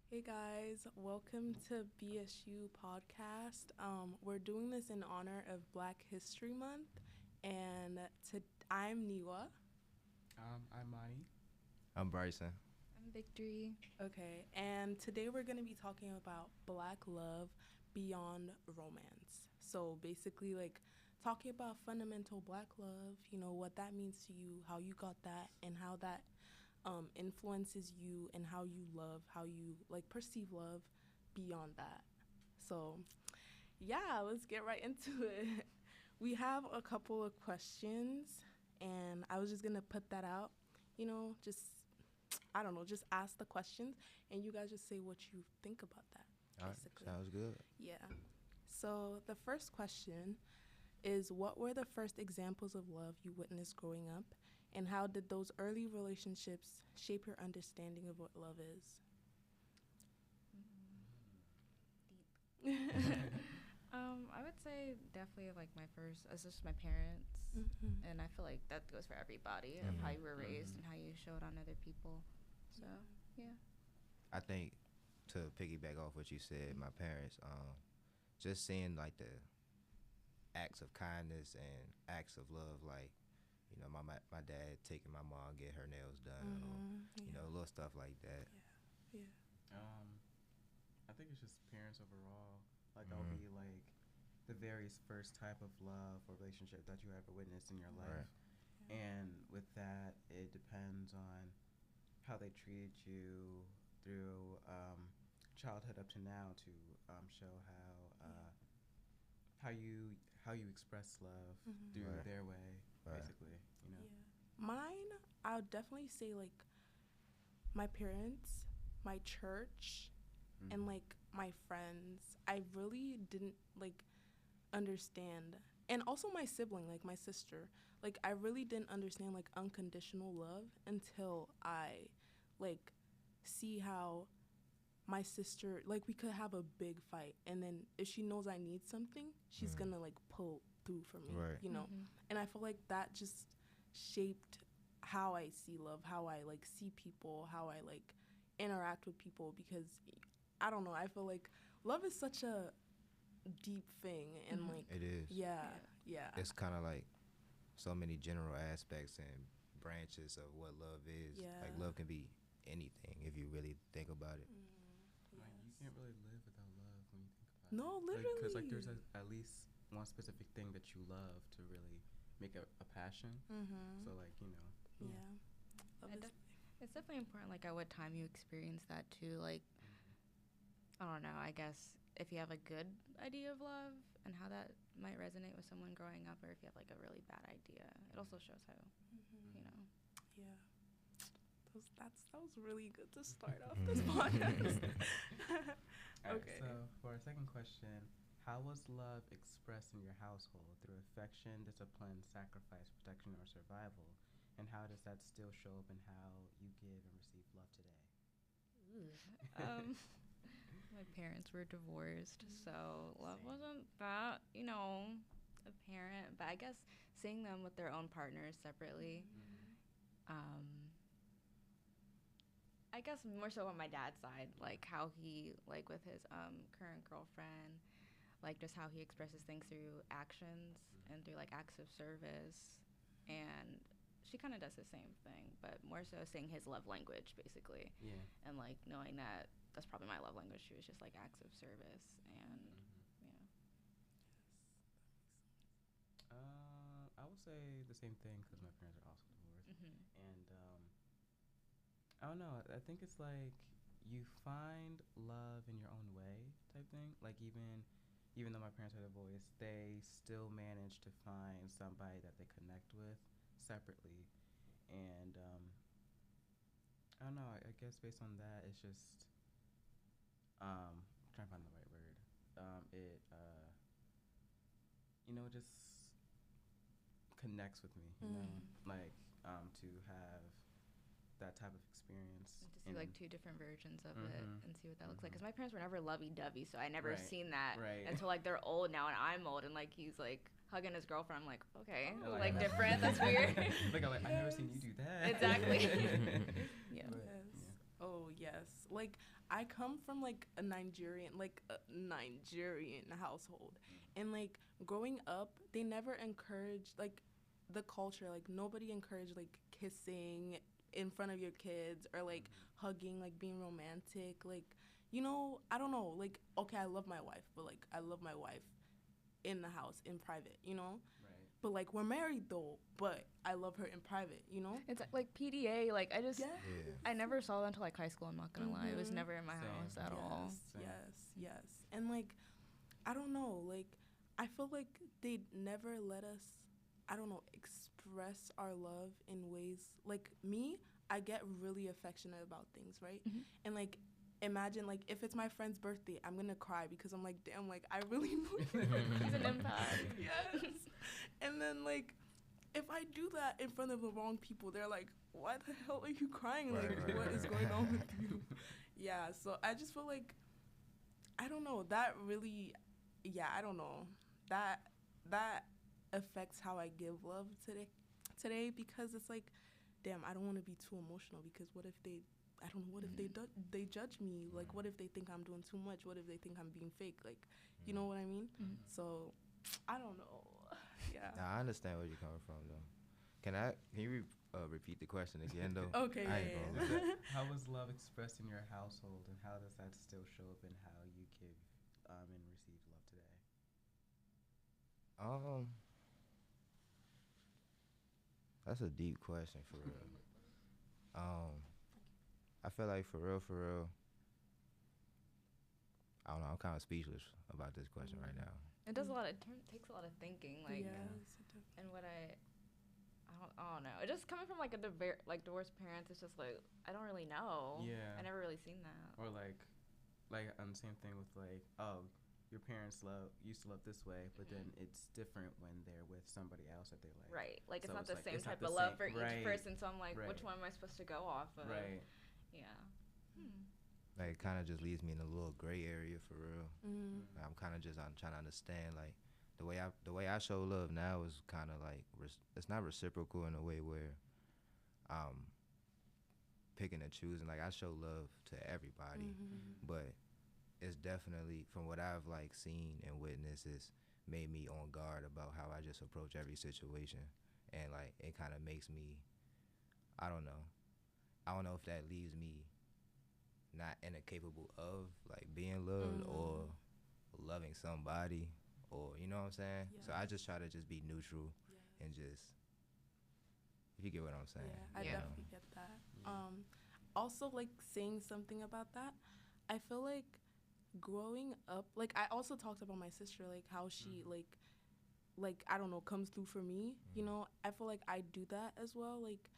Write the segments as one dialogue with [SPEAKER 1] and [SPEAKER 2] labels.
[SPEAKER 1] Hey guys, welcome to BSU podcast. We're doing this in honor of Black History Month, and I'm Niwa.
[SPEAKER 2] I'm Monty.
[SPEAKER 3] I'm Bryson.
[SPEAKER 4] I'm Victory.
[SPEAKER 1] Okay, and today we're going to be talking about Black love beyond romance. So basically, like talking about fundamental Black love, what that means to you, how you got that, and how that influences you and how you love, how you like perceive love beyond that. So, yeah, let's get right into it. We have a couple of questions, and I was just gonna put that out. Just I don't know, just ask the questions, and you guys just say what you think about that.
[SPEAKER 3] All right,
[SPEAKER 1] Basically,
[SPEAKER 3] sounds good.
[SPEAKER 1] yeah. So the first question is, what were the first examples of love you witnessed growing up, and how did those early relationships shape your understanding of what love is?
[SPEAKER 4] Deep. I would say definitely like my first, it's just my parents, and I feel like that goes for everybody of how you were raised and how you showed on other people. So yeah.
[SPEAKER 3] I think to piggyback off what you said, my parents, just seeing like the acts of kindness and acts of love, like my dad taking my mom get her nails done, or little stuff like that.
[SPEAKER 1] Yeah.
[SPEAKER 2] I think it's just parents overall. Like that'll be like the very first type of love or relationship that you ever witnessed in your life.
[SPEAKER 3] Right.
[SPEAKER 1] Yeah.
[SPEAKER 2] And with that, it depends on how they treated you through childhood up to now to show how you express love through
[SPEAKER 3] Right.
[SPEAKER 2] their way,
[SPEAKER 3] Right.
[SPEAKER 2] basically.
[SPEAKER 1] Yeah. Mine, I would definitely say like my parents, my church, and like my friends. I really didn't like understand, and also my sibling, like my sister. Like I really didn't understand like unconditional love until I like see how my sister, like we could have a big fight, and then if she knows I need something, she's gonna like pull through for me,
[SPEAKER 3] Right.
[SPEAKER 1] And I feel like that just shaped how I see love, how I like see people, how I like interact with people, because I don't know, I feel like love is such a deep thing, and like
[SPEAKER 3] It is.
[SPEAKER 1] yeah.
[SPEAKER 3] It's kind of like so many general aspects and branches of what love is.
[SPEAKER 1] Yeah.
[SPEAKER 3] Like love can be anything if you really think about it.
[SPEAKER 2] Like, you can't really live without love when you think about
[SPEAKER 1] No,
[SPEAKER 2] it. Because
[SPEAKER 1] literally.
[SPEAKER 2] there's at least one specific thing that you love to really make a passion. So like
[SPEAKER 1] Yeah. Love
[SPEAKER 4] And
[SPEAKER 1] is-
[SPEAKER 4] it's definitely important, like, at what time you experience that, too. Like, I don't know, I guess if you have a good idea of love and how that might resonate with someone growing up, or if you have, like, a really bad idea, it also shows how,
[SPEAKER 1] Yeah. That was really good to start off this podcast.
[SPEAKER 2] Alright,
[SPEAKER 1] Okay.
[SPEAKER 2] so for our second question, how was love expressed in your household through affection, discipline, sacrifice, protection, or survival? And how does that still show up in how you give and receive love today?
[SPEAKER 4] My parents were divorced, so love wasn't that, apparent. But I guess seeing them with their own partners separately, I guess more so on my dad's side, like how he, like with his current girlfriend, like just how he expresses things through actions and through like acts of service. And she kind of does the same thing, but more so seeing his love language, basically.
[SPEAKER 2] Yeah.
[SPEAKER 4] And like knowing that that's probably my love language too, is just like acts of service. And
[SPEAKER 2] I would say the same thing because my parents are also divorced. And I don't know. I think it's like you find love in your own way type thing. Like even though my parents are divorced, they still manage to find somebody that they connect with separately. And I don't know. I guess based on that, it's just I'm trying to find the right word. It just connects with me. Like to have that type of experience.
[SPEAKER 4] And to see like two different versions of it and see what that looks like. Because my parents were never lovey-dovey, so I never seen that until like they're old now and I'm old and like he's like hugging his girlfriend. I'm like, okay, like different. That's weird.
[SPEAKER 2] Like I've never seen you do that.
[SPEAKER 4] Exactly. Yeah.
[SPEAKER 2] But,
[SPEAKER 1] Yes. Oh yes. Like I come from like a Nigerian household. And like growing up, they never encouraged like the culture, like nobody encouraged like kissing in front of your kids or like hugging, like being romantic, like I don't know, like okay, I love my wife, but like I love my wife in the house in private,
[SPEAKER 2] Right.
[SPEAKER 1] But like we're married though, but I love her in private.
[SPEAKER 4] It's like PDA. Like
[SPEAKER 1] Yeah.
[SPEAKER 3] Yeah.
[SPEAKER 4] I never saw that until like high school. I'm not gonna lie. It was
[SPEAKER 1] Mhm.
[SPEAKER 4] never in my
[SPEAKER 2] Same.
[SPEAKER 4] house at
[SPEAKER 1] Yes,
[SPEAKER 4] all.
[SPEAKER 2] Same.
[SPEAKER 1] yes. And like I don't know, like I feel like they never let us, I don't know, express our love in ways like me, I get really affectionate about things, right?
[SPEAKER 4] Mhm.
[SPEAKER 1] And like imagine like if it's my friend's birthday, I'm gonna cry because I'm like, damn, like I really know
[SPEAKER 4] He's an empath.
[SPEAKER 1] Yes. And then like if I do that in front of the wrong people, they're like, why the hell are you crying?
[SPEAKER 3] Right,
[SPEAKER 1] Like
[SPEAKER 3] right,
[SPEAKER 1] what is
[SPEAKER 3] right.
[SPEAKER 1] going on with you? Yeah, so I just feel like I don't know. That really, yeah, I don't know. That that affects how I give love today because it's like, damn, I don't want to be too emotional because what if they, I don't know, what if they judge me? Like, what if they think I'm doing too much? What if they think I'm being fake? Like, you know what I mean?
[SPEAKER 4] Mhm.
[SPEAKER 1] So, I don't know. Yeah.
[SPEAKER 3] Now, I understand where you're coming from, though. Can you repeat the question again, though?
[SPEAKER 1] Okay.
[SPEAKER 3] I ain't
[SPEAKER 1] Yeah.
[SPEAKER 3] gonna lie.
[SPEAKER 2] How was love expressed in your household, and how does that still show up in how you give and receive love today?
[SPEAKER 3] Um, that's a deep question for real. I feel like for real, I don't know. I'm kind of speechless about this question right now.
[SPEAKER 4] It does a lot. Takes a lot of thinking. Like,
[SPEAKER 1] Yes.
[SPEAKER 4] and I don't know. It just coming from like divorced parents. It's just like I don't really know.
[SPEAKER 2] Yeah.
[SPEAKER 4] I never really seen that.
[SPEAKER 2] Or like same thing with like, oh, your parents used to love this way, but then it's different when they're with somebody else that they like.
[SPEAKER 4] Right. Like it's
[SPEAKER 2] So
[SPEAKER 4] not the same
[SPEAKER 2] it's not
[SPEAKER 4] type
[SPEAKER 2] the
[SPEAKER 4] of love
[SPEAKER 2] same-
[SPEAKER 4] for
[SPEAKER 2] right,
[SPEAKER 4] each person. So I'm like, which
[SPEAKER 2] right.
[SPEAKER 4] one am I supposed to go off of?
[SPEAKER 2] Right.
[SPEAKER 4] Yeah.
[SPEAKER 3] Like, it kind of just leaves me in a little gray area for real.
[SPEAKER 1] Mm.
[SPEAKER 3] I'm kind of I'm trying to understand like the way I show love now is kind of like it's not reciprocal in a way where I'm picking and choosing. Like I show love to everybody, but it's definitely from what I've like seen and witnessed, it's made me on guard about how I just approach every situation, and like it kind of makes me, I don't know, if that leaves me not incapable of like being loved or loving somebody, or you know what I'm saying. So I just try to just be neutral and just, if you get what I'm saying.
[SPEAKER 1] Yeah, I
[SPEAKER 4] Yeah.
[SPEAKER 1] definitely get that. Also, like saying something about that, I feel like growing up, like I also talked about my sister, like how she like I don't know, comes through for me. I feel like I do that as well. Like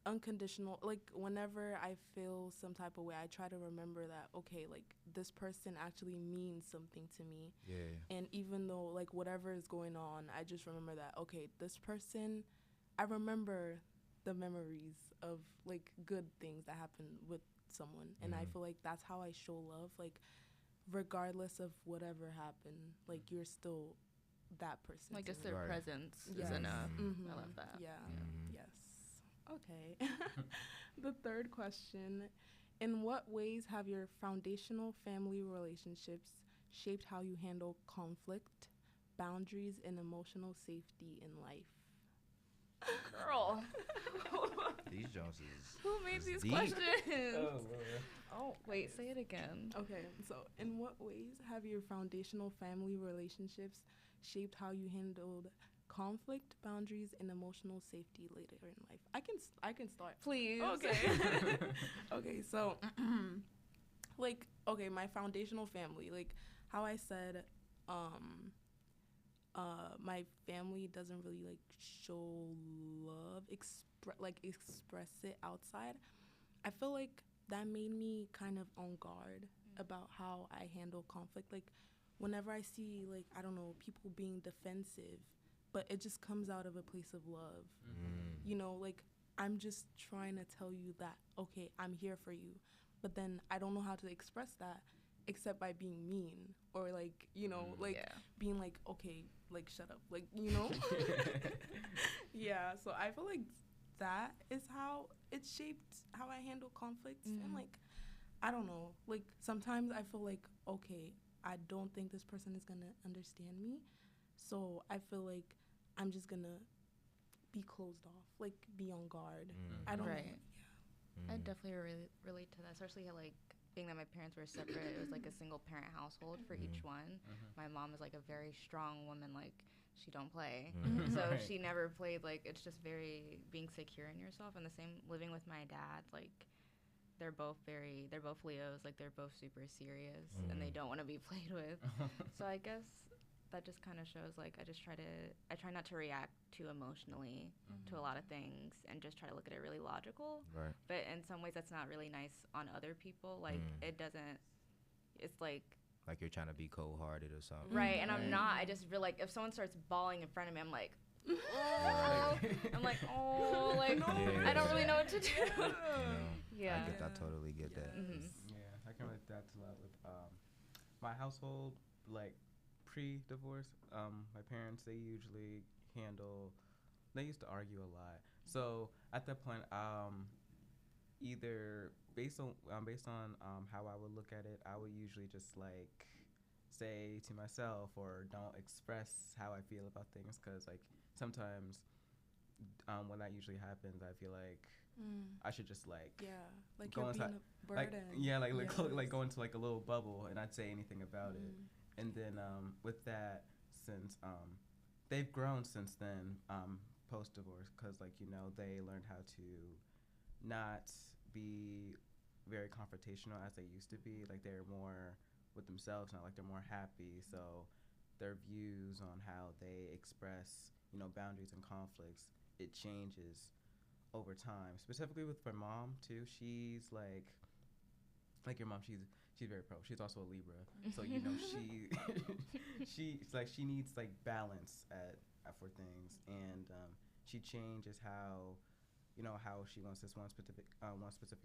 [SPEAKER 1] unconditional, like whenever I feel some type of way, I try to remember that okay, like this person actually means something to me.
[SPEAKER 3] Yeah.
[SPEAKER 1] And even though like whatever is going on, I just remember that okay, this person, I remember the memories of like good things that happened with someone, and I feel like that's how I show love, like regardless of whatever happened, like you're still that person
[SPEAKER 4] Like
[SPEAKER 1] to
[SPEAKER 4] just
[SPEAKER 1] me.
[SPEAKER 4] their
[SPEAKER 3] Right.
[SPEAKER 4] presence
[SPEAKER 1] Yes.
[SPEAKER 4] is enough.
[SPEAKER 1] Mhm.
[SPEAKER 4] I love that.
[SPEAKER 1] Yeah.
[SPEAKER 3] Mhm.
[SPEAKER 1] Yes. Okay. The third question: in what ways have your foundational family relationships shaped how you handle conflict, boundaries, and emotional safety in life?
[SPEAKER 4] Girl,
[SPEAKER 3] These Jones is
[SPEAKER 4] who made
[SPEAKER 3] is
[SPEAKER 4] these
[SPEAKER 3] deep.
[SPEAKER 4] questions?
[SPEAKER 2] Oh, Lord.
[SPEAKER 4] Oh, wait, say it again.
[SPEAKER 1] Okay, so in what ways have your foundational family relationships shaped how you handled conflict, boundaries, and emotional safety later in life? I can start.
[SPEAKER 4] Please.
[SPEAKER 1] Okay. Okay, so like okay, my foundational family, like how I said, my family doesn't really like show love, express it outside. I feel like that made me kind of on guard about how I handle conflict. Like whenever I see like I don't know, people being defensive, but it just comes out of a place of love. Like I'm just trying to tell you that okay, I'm here for you. But then I don't know how to express that except by being mean or like, like
[SPEAKER 4] Yeah.
[SPEAKER 1] being like okay, like shut up. Like, Yeah, so I feel like that is how it shaped how I handle conflicts. And
[SPEAKER 4] Mhm.
[SPEAKER 1] like, I don't know. Like sometimes I feel like, okay, I don't think this person is gonna understand me, so I feel like I'm just gonna be closed off, like be on guard. I don't
[SPEAKER 4] Right.
[SPEAKER 1] know.
[SPEAKER 4] I definitely relate to that, especially how, like, being that my parents were separate. It was like a single parent household for each one. My mom is like a very strong woman, like she don't play. So
[SPEAKER 2] Right.
[SPEAKER 4] she never played. Like, it's just very being secure in yourself. And the same living with my dad, like they're both Leos, like they're both super serious and they don't want to be played with. So I guess that just kind of shows, like, I try not to react too emotionally to a lot of things and just try to look at it really logical.
[SPEAKER 3] Right.
[SPEAKER 4] But in some ways that's not really nice on other people. Like, it doesn't, it's like,
[SPEAKER 3] Like you're trying to be cold-hearted or something.
[SPEAKER 4] right, and I'm
[SPEAKER 2] Right.
[SPEAKER 4] not. I just feel like if someone starts bawling in front of me, I'm like, oh,
[SPEAKER 3] Right.
[SPEAKER 4] I'm like, oh, like,
[SPEAKER 3] Yeah.
[SPEAKER 4] I don't really know what to do.
[SPEAKER 3] You know,
[SPEAKER 4] Yeah.
[SPEAKER 3] I totally get that.
[SPEAKER 2] Yeah, I can relate that a lot with my household. Like pre-divorce, my parents, they usually they used to argue a lot. So at that point, either based on how I would look at it, I would usually just like say to myself or don't express how I feel about things, because like sometimes when that usually happens, I feel like I should just like
[SPEAKER 1] Yeah, like
[SPEAKER 2] go
[SPEAKER 1] you're being
[SPEAKER 2] inside,
[SPEAKER 1] a
[SPEAKER 2] like
[SPEAKER 1] burden.
[SPEAKER 2] like go into like a little bubble and not say anything about it. And then with that, since they've grown since then, post divorce, because like they learned how to not be very confrontational as they used to be. Like they're more with themselves now. Like they're more happy. So their views on how they express boundaries and conflicts, it changes over time. Specifically with my mom too. She's like your mom. She's very pro. She's also a Libra. So she needs like balance for things, and she changes how how she wants this one specific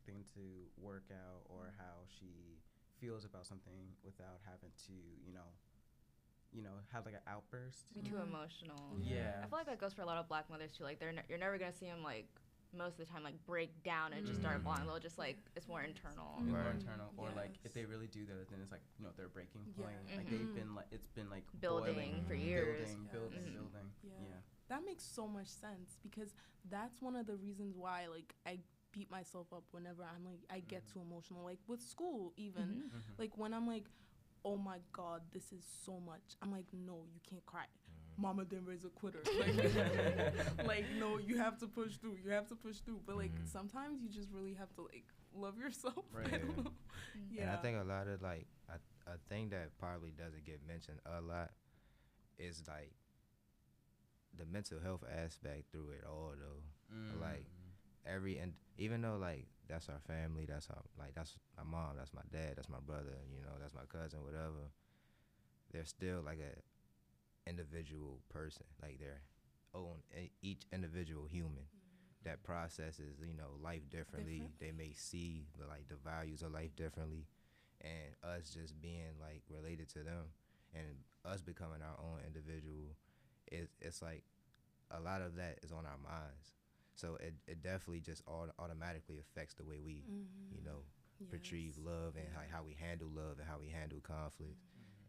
[SPEAKER 2] thing to work out, or how she feels about something without having to have like an outburst.
[SPEAKER 4] Be too emotional.
[SPEAKER 2] Yeah.
[SPEAKER 4] I feel like that goes for a lot of Black mothers too. Like you're never gonna see them like most of the time like break down and just start bawling. They'll just like it's more internal.
[SPEAKER 2] More
[SPEAKER 3] Right.
[SPEAKER 2] internal, or like if
[SPEAKER 1] Yes.
[SPEAKER 2] they really do that, then it's like their breaking
[SPEAKER 1] Yeah.
[SPEAKER 2] point. Like they've been like it's been like
[SPEAKER 4] Building
[SPEAKER 2] boiling
[SPEAKER 4] for years.
[SPEAKER 2] building.
[SPEAKER 1] Yeah.
[SPEAKER 2] Yeah.
[SPEAKER 1] That makes so much sense, because that's one of the reasons why like I beat myself up whenever I'm like I get too emotional, like with school even. Like when I'm like, oh my god, this is so much, I'm like, no, you can't cry. Mama didn't raise a quitter. Like no, you have to push through. But like sometimes you just really have to like love yourself.
[SPEAKER 2] Right.
[SPEAKER 1] I don't know. Yeah.
[SPEAKER 3] And I think a lot of like a thing that probably doesn't get mentioned a lot is like the mental health aspect through it all though. Like and even though like that's our family, that's my mom, that's my dad, that's my brother, that's my cousin, whatever. They're still like a individual person, like their own each individual human that processes life differently. They may see the values of life differently, and us just being like related to them and us becoming our own individual, it's like a lot of that is on our minds. So it definitely just automatically affects the way we retrieve love, and how we handle love and how we handle conflict.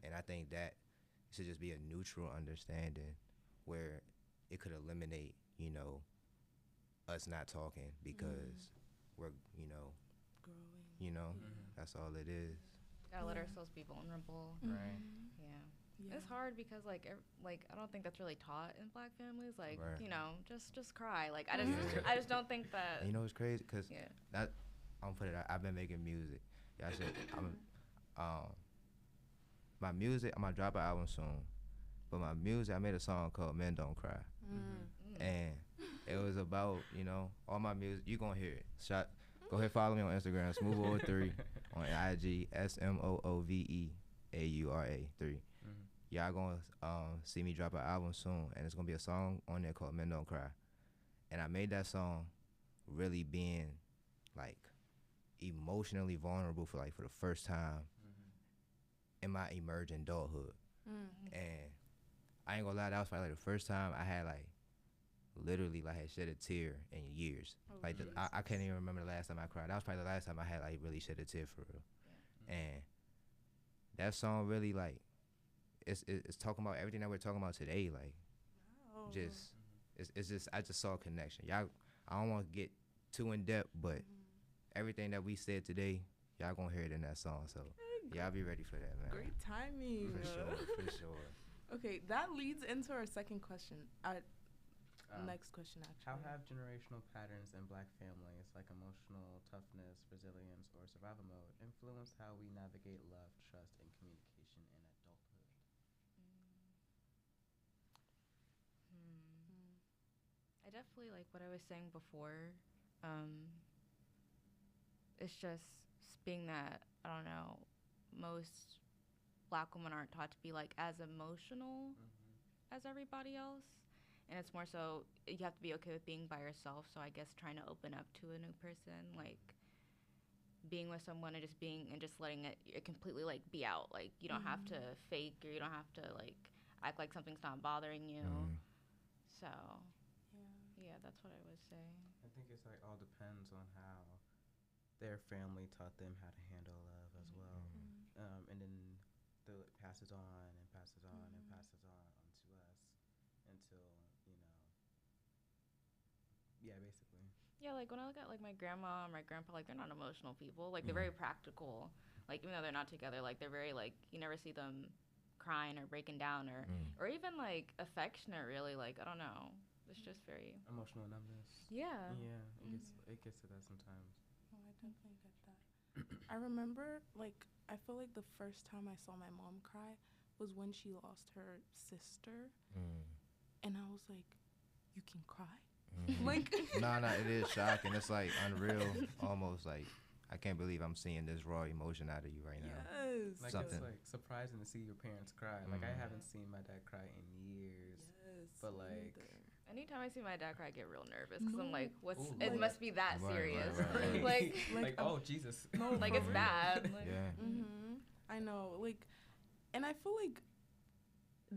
[SPEAKER 3] And I think that should just be a neutral understanding where it could eliminate us not talking because we're
[SPEAKER 1] growing.
[SPEAKER 3] that's all it is.
[SPEAKER 4] Gotta let ourselves be vulnerable.
[SPEAKER 2] Right.
[SPEAKER 4] Yeah. It's hard because like I don't think that's really taught in Black families. Like
[SPEAKER 3] Right.
[SPEAKER 4] just cry. Like I just don't think that.
[SPEAKER 3] And it's crazy because
[SPEAKER 4] Yeah.
[SPEAKER 3] I'm gonna put it out. I've been making music. Yeah, I said my music. I'm gonna drop an album soon, but my music. I made a song called "Men Don't Cry," and it was about all my music. You gonna hear it. Go ahead, follow me on Instagram, Smooth03, on IG, SMOOVEAURA3. Y'all gonna see me drop an album soon, and it's gonna be a song on there called "Men Don't Cry," and I made that song really being like emotionally vulnerable for the first time in my emerging adulthood. And I ain't gonna lie, that was probably the first time I had literally like had shed a tear in years.
[SPEAKER 1] Oh,
[SPEAKER 3] Like
[SPEAKER 1] Jesus.
[SPEAKER 3] I can't even remember the last time I cried. That was probably the last time I had like really shed a tear for real. And that song really like it's talking about everything that we're talking about today. Like
[SPEAKER 1] Wow.
[SPEAKER 3] just it's just I just saw a connection. Y'all, I don't want to get too in depth, but everything that we said today, y'all gonna hear it in that song. So y'all be ready for that, man.
[SPEAKER 1] Great timing.
[SPEAKER 3] For sure, for sure.
[SPEAKER 1] Okay, that leads into our second question. Next question, actually.
[SPEAKER 2] How have generational patterns in Black families, like emotional toughness, resilience, or survival mode, influenced how we navigate love, trust, and communication in adulthood?
[SPEAKER 4] I definitely like what I was saying before. It's just being that, I don't know, most Black women aren't taught to be like as emotional as everybody else. And it's more so you have to be okay with being by yourself. So I guess trying to open up to a new person, like being with someone and just being and just letting it completely like be out. Like you don't have to fake or you don't have to like act like something's not bothering you. So yeah, that's what I would say.
[SPEAKER 2] I think it's like all depends on how their family taught them how to handle love as well. And then it passes on and passes on and passes on onto us until, yeah, basically.
[SPEAKER 4] Yeah, like when I look at like my grandma or my grandpa, like they're not emotional people. Like they're very practical. Like even though they're not together, like they're very like you never see them crying or breaking down or even like affectionate. Really, like I don't know. It's just very
[SPEAKER 2] Emotional numbness.
[SPEAKER 4] Yeah.
[SPEAKER 2] Yeah, it gets to that sometimes.
[SPEAKER 1] Oh, I definitely get that. I remember, like, I feel like the first time I saw my mom cry was when she lost her sister, and I was like, "You can cry." Like,
[SPEAKER 3] Nah, it is shocking. It's like unreal, almost like I can't believe I'm seeing this raw emotion out of you right now.
[SPEAKER 1] yes,
[SPEAKER 2] Like
[SPEAKER 3] Something.
[SPEAKER 2] it's like surprising to see your parents cry. Like I haven't seen my dad cry in years.
[SPEAKER 1] yes,
[SPEAKER 2] But like
[SPEAKER 4] Anytime I see my dad cry, I get real nervous because I'm like, what's?
[SPEAKER 2] Ooh,
[SPEAKER 4] It
[SPEAKER 2] like-
[SPEAKER 4] must be that
[SPEAKER 3] Right,
[SPEAKER 4] serious.
[SPEAKER 3] right.
[SPEAKER 4] like
[SPEAKER 2] oh Jesus.
[SPEAKER 1] No,
[SPEAKER 4] like
[SPEAKER 1] for
[SPEAKER 4] it's
[SPEAKER 1] real.
[SPEAKER 4] bad. Like,
[SPEAKER 3] Yeah.
[SPEAKER 1] I know, like, and I feel like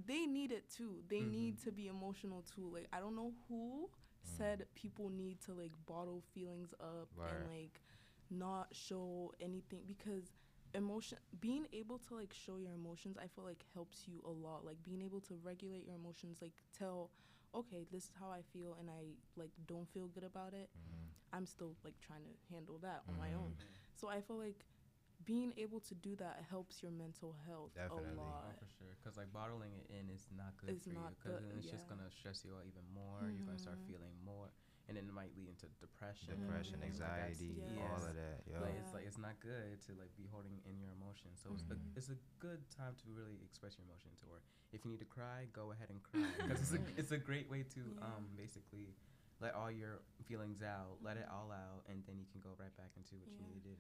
[SPEAKER 1] they need it too. They need to be emotional too. Like, I don't know who said people need to like bottle feelings up and
[SPEAKER 3] Right.
[SPEAKER 1] like not show anything because being able to like show your emotions, I feel like helps you a lot. Like being able to regulate your emotions, like tell, okay, this is how I feel and I like don't feel good about it. I'm still like trying to handle that on my own. So I feel like being able to do that helps your mental health
[SPEAKER 3] Definitely.
[SPEAKER 1] a
[SPEAKER 2] Oh,
[SPEAKER 1] lot.
[SPEAKER 2] for sure. Because like bottling it in is not good
[SPEAKER 1] It's
[SPEAKER 2] for you.
[SPEAKER 1] not
[SPEAKER 2] Because
[SPEAKER 1] good,
[SPEAKER 2] then it's just
[SPEAKER 1] yeah.
[SPEAKER 2] gonna stress you out even more. You're gonna start feeling more, and then it might lead into depression.
[SPEAKER 3] Depression,
[SPEAKER 2] and, like, that's-
[SPEAKER 3] anxiety,
[SPEAKER 1] Yes.
[SPEAKER 3] all of that. Yo.
[SPEAKER 2] Like
[SPEAKER 1] Yeah.
[SPEAKER 2] it's like it's not good to like be holding in your emotions. So it's a good time to really express your emotions. Or if you need to cry, go ahead and cry. Because it's a great way to basically let all your feelings out, let it all out, and then you can go right back into what you need to do.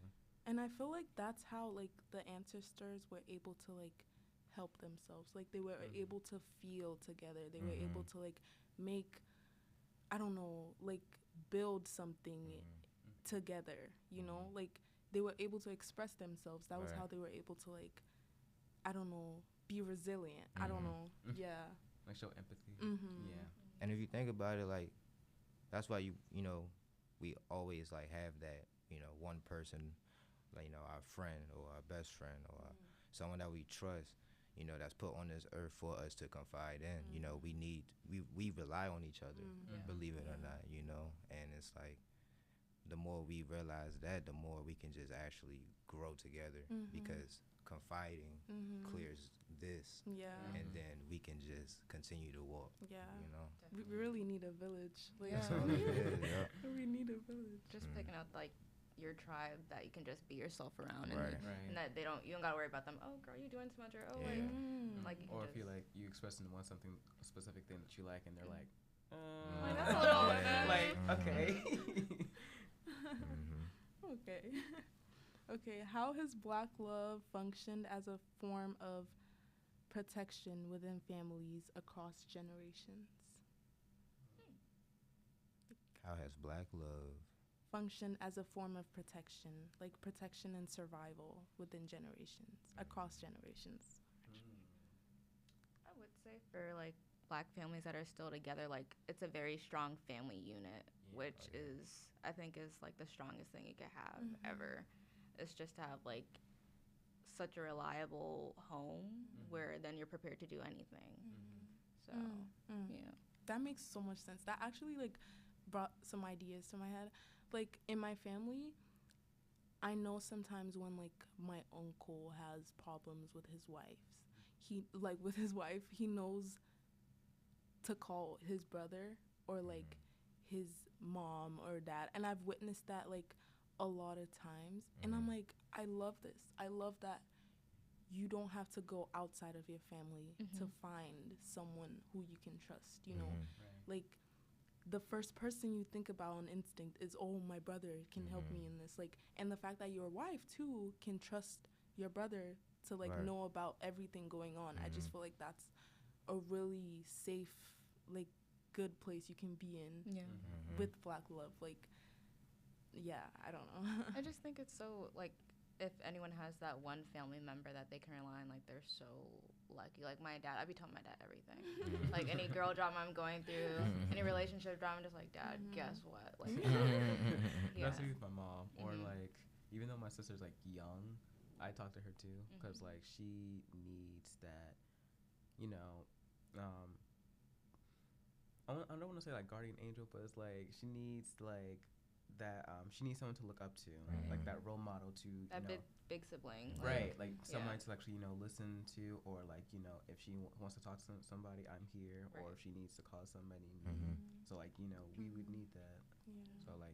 [SPEAKER 1] And I feel like that's how like the ancestors were able to like help themselves. Like they were able to feel together. They were able to like make, I don't know, like build something together, you know? Like they were able to express themselves. That was
[SPEAKER 3] Right.
[SPEAKER 1] how they were able to like, I don't know, be resilient. I don't know. Yeah.
[SPEAKER 2] Like show empathy. Yeah.
[SPEAKER 3] And if you think about it, like that's why you know we always like have that one person, like our friend or our best friend or someone that we trust, that's put on this earth for us to confide in. We rely on each other, believe it or not, and it's like the more we realize that, the more we can just actually grow together because confiding clears this,
[SPEAKER 1] Yeah.
[SPEAKER 3] and then we can just continue to walk.
[SPEAKER 1] Yeah. We
[SPEAKER 4] Definitely.
[SPEAKER 1] really need a village. Like,
[SPEAKER 3] That's all it is. Yep.
[SPEAKER 1] we need a village.
[SPEAKER 4] just picking out like your tribe that you can just be yourself around,
[SPEAKER 3] Right.
[SPEAKER 4] and that you don't gotta worry about them. Oh, girl, you doing too much, or oh,
[SPEAKER 3] Yeah.
[SPEAKER 4] like you can
[SPEAKER 2] Or
[SPEAKER 4] just,
[SPEAKER 2] if you like you expressing one something a specific thing that you like, and they're like,
[SPEAKER 4] Like, that's a little-
[SPEAKER 2] like okay.
[SPEAKER 1] Okay. Okay, how has Black love functioned as a form of protection within families across generations?
[SPEAKER 3] How has Black love?
[SPEAKER 1] Function as a form of protection, like protection and survival within generations, across generations.
[SPEAKER 4] I would say for like Black families that are still together, like it's a very strong family unit,
[SPEAKER 2] Yeah.
[SPEAKER 4] which
[SPEAKER 3] Oh, yeah.
[SPEAKER 4] is I think is like the strongest thing you could have
[SPEAKER 1] Mhm.
[SPEAKER 4] ever. It's just to have like such a reliable home where then you're prepared to do anything. So yeah.
[SPEAKER 1] That makes so much sense. That actually like brought some ideas to my head. Like in my family, I know sometimes when like my uncle has problems with his wife, he knows to call his brother or like his mom or dad, and I've witnessed that like a lot of times, and I'm like, I love this. I love that you don't have to go outside of your family to find someone who you can trust, you know?
[SPEAKER 2] Right.
[SPEAKER 1] Like the first person you think about on instinct is, oh, my brother can help me in this. Like, and the fact that your wife too can trust your brother to like
[SPEAKER 3] Right.
[SPEAKER 1] know about everything going on. I just feel like that's a really safe, like, good place you can be in
[SPEAKER 4] Yeah.
[SPEAKER 1] with Black love. Like, yeah, I don't know.
[SPEAKER 4] I just think it's so like if anyone has that one family member that they can rely on, like they're so lucky. Like my dad, I be telling my dad everything. Like any girl drama I'm going through, any relationship drama, I'm just like, Dad, guess what? Like,
[SPEAKER 2] That's me with my mom. Or like, even though my sister's like young, I talk to her too because like she needs that, you know. I don't want to say like guardian angel, but it's like she needs like that. She needs someone to look up to, like that role model to
[SPEAKER 4] that
[SPEAKER 2] you know.
[SPEAKER 4] big sibling.
[SPEAKER 2] Right, like someone to actually listen to, or like if she wants to talk to somebody, I'm here, or if she needs to call somebody. So like we would need that. So like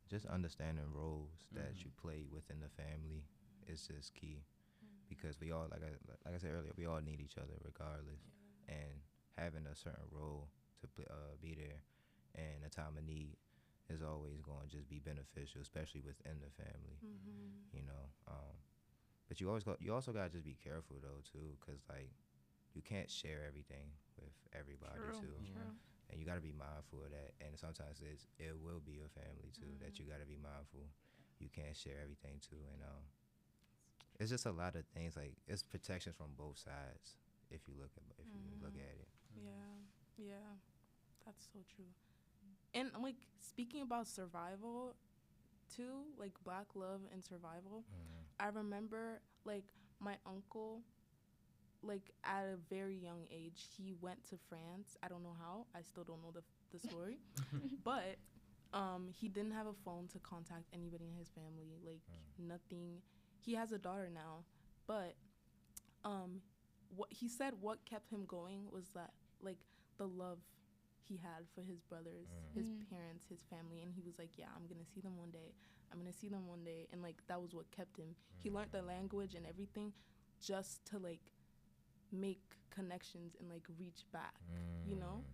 [SPEAKER 3] Just understanding roles that you play within the family is just key, because we all like I said earlier, we all need each other regardless, and having a certain role to be there in a time of need is always going to just be beneficial, especially within the family. You know, but you also got to just be careful though too, because like you can't share everything with everybody too.
[SPEAKER 1] True.
[SPEAKER 3] And you got to be mindful of that. And sometimes it will be your family too that you got to be mindful. You can't share everything too, and it's just a lot of things. Like it's protections from both sides if you look at it.
[SPEAKER 1] Yeah, that's so true. And like speaking about survival too, like Black love and survival, I remember like my uncle, like at a very young age, he went to France. I don't know how. I still don't know the story, but he didn't have a phone to contact anybody in his family. Like nothing. He has a daughter now, but what he said, what kept him going was that like the love he had for his brothers, his parents, his family, and he was like, yeah, I'm gonna see them one day. And like that was what kept him. He learned the language and everything just to like make connections and like reach back, you know?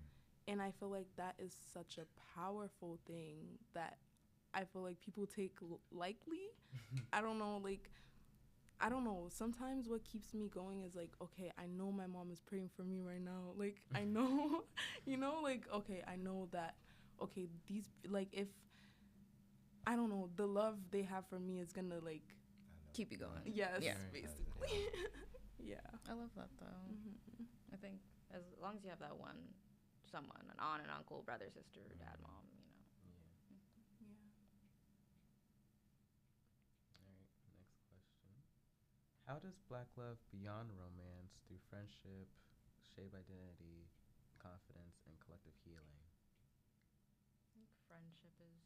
[SPEAKER 1] And I feel like that is such a powerful thing that I feel like people take lightly. I don't know. Sometimes what keeps me going is like, okay, I know my mom is praying for me right now. Like, I know, like, okay, I know that, okay, these, like, if, I don't know, the love they have for me is gonna, like,
[SPEAKER 4] keep you going.
[SPEAKER 1] yes,
[SPEAKER 4] Yeah.
[SPEAKER 1] basically. Yeah.
[SPEAKER 4] I love that though. I think as long as you have that someone, an aunt, an uncle, brother, sister, dad, mom,
[SPEAKER 1] Yeah.
[SPEAKER 2] All right, next question. How does Black love beyond romance through friendship shape identity, confidence, and collective healing?
[SPEAKER 4] I think friendship is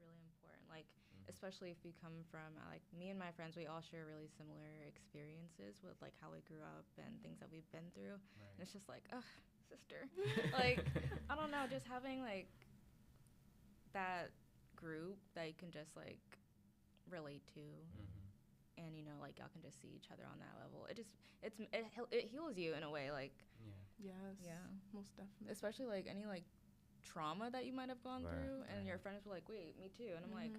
[SPEAKER 4] really important. Like, especially if you come from, like, me and my friends, we all share really similar experiences with, like, how we grew up and things that we've been through.
[SPEAKER 2] Right.
[SPEAKER 4] And it's just like, ugh, sister. Like, I don't know, just having, like, that group that you can just, like, relate to. And, like, y'all can just see each other on that level. It heals you in a way, like.
[SPEAKER 1] Yes.
[SPEAKER 4] Yeah.
[SPEAKER 1] Most definitely.
[SPEAKER 4] Especially, like, any, like, trauma that you might have gone
[SPEAKER 3] Right.
[SPEAKER 4] through, and your friends were like, wait, me too. And I'm like,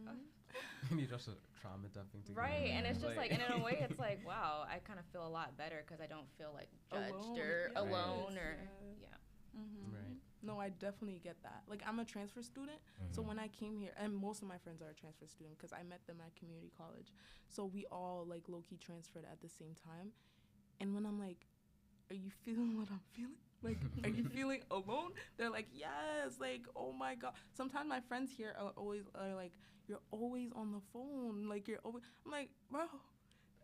[SPEAKER 2] And you're just trauma dumping together.
[SPEAKER 4] right. And it's just like, and in a way, it's like, wow, I kind of feel a lot better because I don't feel like judged or alone or, yeah.
[SPEAKER 2] Right.
[SPEAKER 1] No, I definitely get that. Like, I'm a transfer student, so when I came here, and most of my friends are a transfer student because I met them at community college. So we all, like, low-key transferred at the same time. And when I'm like, are you feeling what I'm feeling? Like, are you feeling alone? They're like, yes. Like, oh my god. Sometimes my friends here are like, you're always on the phone. Like, you're always. I'm like, bro,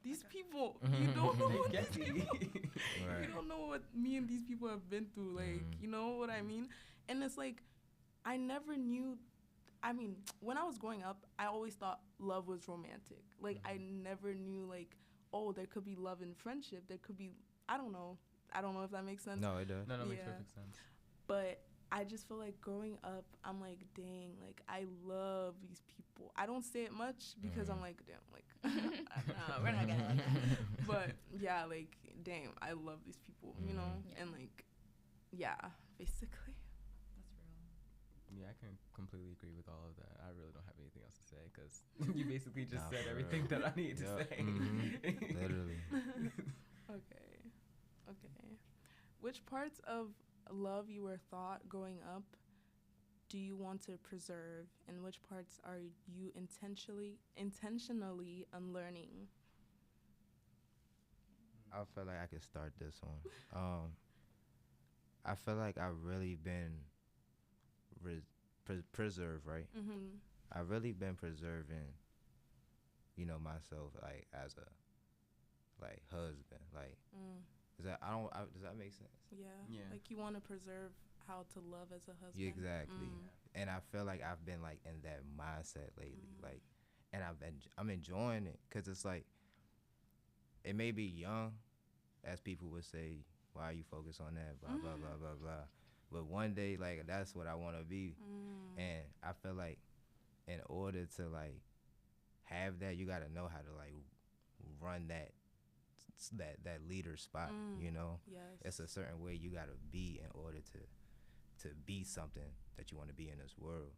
[SPEAKER 1] these people, you don't know what these people. You don't know what me and these people have been through. Like, you know what I mean? And it's like, I never knew. I mean, when I was growing up, I always thought love was romantic. Like, I never knew, like, oh, there could be love and friendship. There could be, I don't know. I don't know if that makes sense.
[SPEAKER 3] No, it does.
[SPEAKER 2] No, that makes
[SPEAKER 1] Yeah.
[SPEAKER 2] perfect sense.
[SPEAKER 1] But I just feel like growing up, I'm like, dang, like, I love these people. I don't say it much because I'm like, damn, like,
[SPEAKER 4] No, we're not gonna.
[SPEAKER 1] but yeah, like, damn, I love these people, you know?
[SPEAKER 4] Yeah.
[SPEAKER 1] And like, yeah, basically.
[SPEAKER 4] That's real.
[SPEAKER 2] Yeah, I can completely agree with all of that. I really don't have anything else to say because you basically just
[SPEAKER 3] Nah,
[SPEAKER 2] said
[SPEAKER 3] for
[SPEAKER 2] everything
[SPEAKER 3] real.
[SPEAKER 2] that I needed to
[SPEAKER 3] Yup.
[SPEAKER 2] say.
[SPEAKER 3] Literally.
[SPEAKER 1] Okay. Which parts of love you were taught growing up do you want to preserve, and which parts are you intentionally unlearning?
[SPEAKER 3] I feel like I could start this one. I feel like I've really been preserved, right?
[SPEAKER 1] Mm-hmm.
[SPEAKER 3] I've really been preserving, myself like as a like husband. Like, does that make sense?
[SPEAKER 1] Yeah.
[SPEAKER 2] Yeah.
[SPEAKER 1] Like you want to preserve how to love as a husband.
[SPEAKER 3] Yeah, exactly.
[SPEAKER 1] Mm.
[SPEAKER 3] And I feel like I've been like in that mindset lately,
[SPEAKER 1] Mm.
[SPEAKER 3] like, and I'm enjoying it because it's like it may be young, as people would say, why are you focused on that? Blah blah blah blah blah. But one day, like that's what I want to be, and I feel like in order to like have that, you gotta know how to like run that leader spot. You know,
[SPEAKER 1] Yes.
[SPEAKER 3] it's a certain way you gotta be in order to be something that you want to be in this world.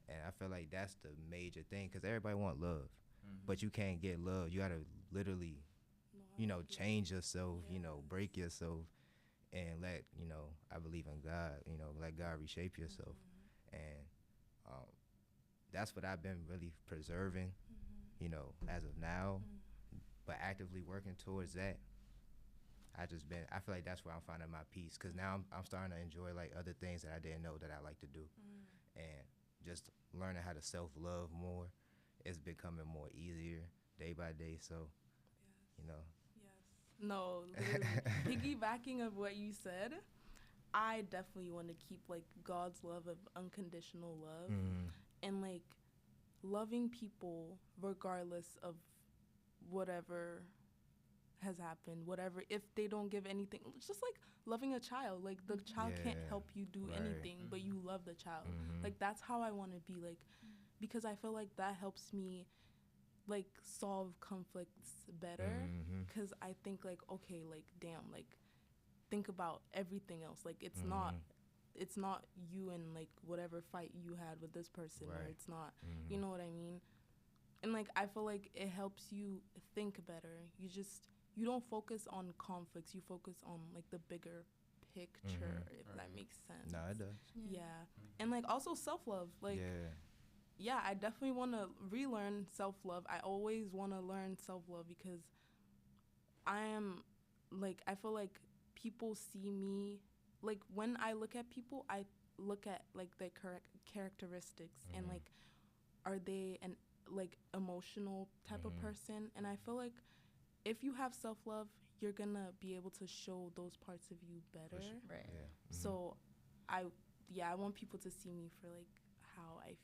[SPEAKER 3] And I feel like that's the major thing because everybody want love, but you can't get love. You gotta literally, change yourself. Break yourself, and let I believe in God. Let God reshape yourself, and that's what I've been really preserving. As of now, but actively working towards that. I feel like that's where I'm finding my peace because now I'm starting to enjoy like other things that I didn't know that I like to do, and just learning how to self-love more is becoming more easier day by day. So,
[SPEAKER 1] Yes. No, literally, piggybacking of what you said, I definitely want to keep like God's love of unconditional love and like loving people regardless of whatever has happened, whatever, if they don't give anything. It's just like loving a child. Like the child can't
[SPEAKER 3] Yeah,
[SPEAKER 1] help you do
[SPEAKER 3] right.
[SPEAKER 1] anything, but you love the child. Like that's how I want to be, like, because I feel like that helps me like solve conflicts better because I think like, okay, like damn, like think about everything else. Like it's not you and like whatever fight you had with this person, or
[SPEAKER 3] Right.
[SPEAKER 1] it's not, you know what I mean? And like I feel like it helps you think better. You don't focus on conflicts, you focus on like the bigger picture, if that makes sense.
[SPEAKER 3] No, it does.
[SPEAKER 1] Yeah. And like also self-love, like yeah, I definitely want to relearn self-love. I always want to learn self-love because I feel like people see me, like when I look at people, I look at like their characteristics and like, are they an like emotional type of person? And I feel like if you have self-love, you're gonna be able to show those parts of you better.
[SPEAKER 4] Right.
[SPEAKER 3] Yeah.
[SPEAKER 1] So I want people to see me for like how I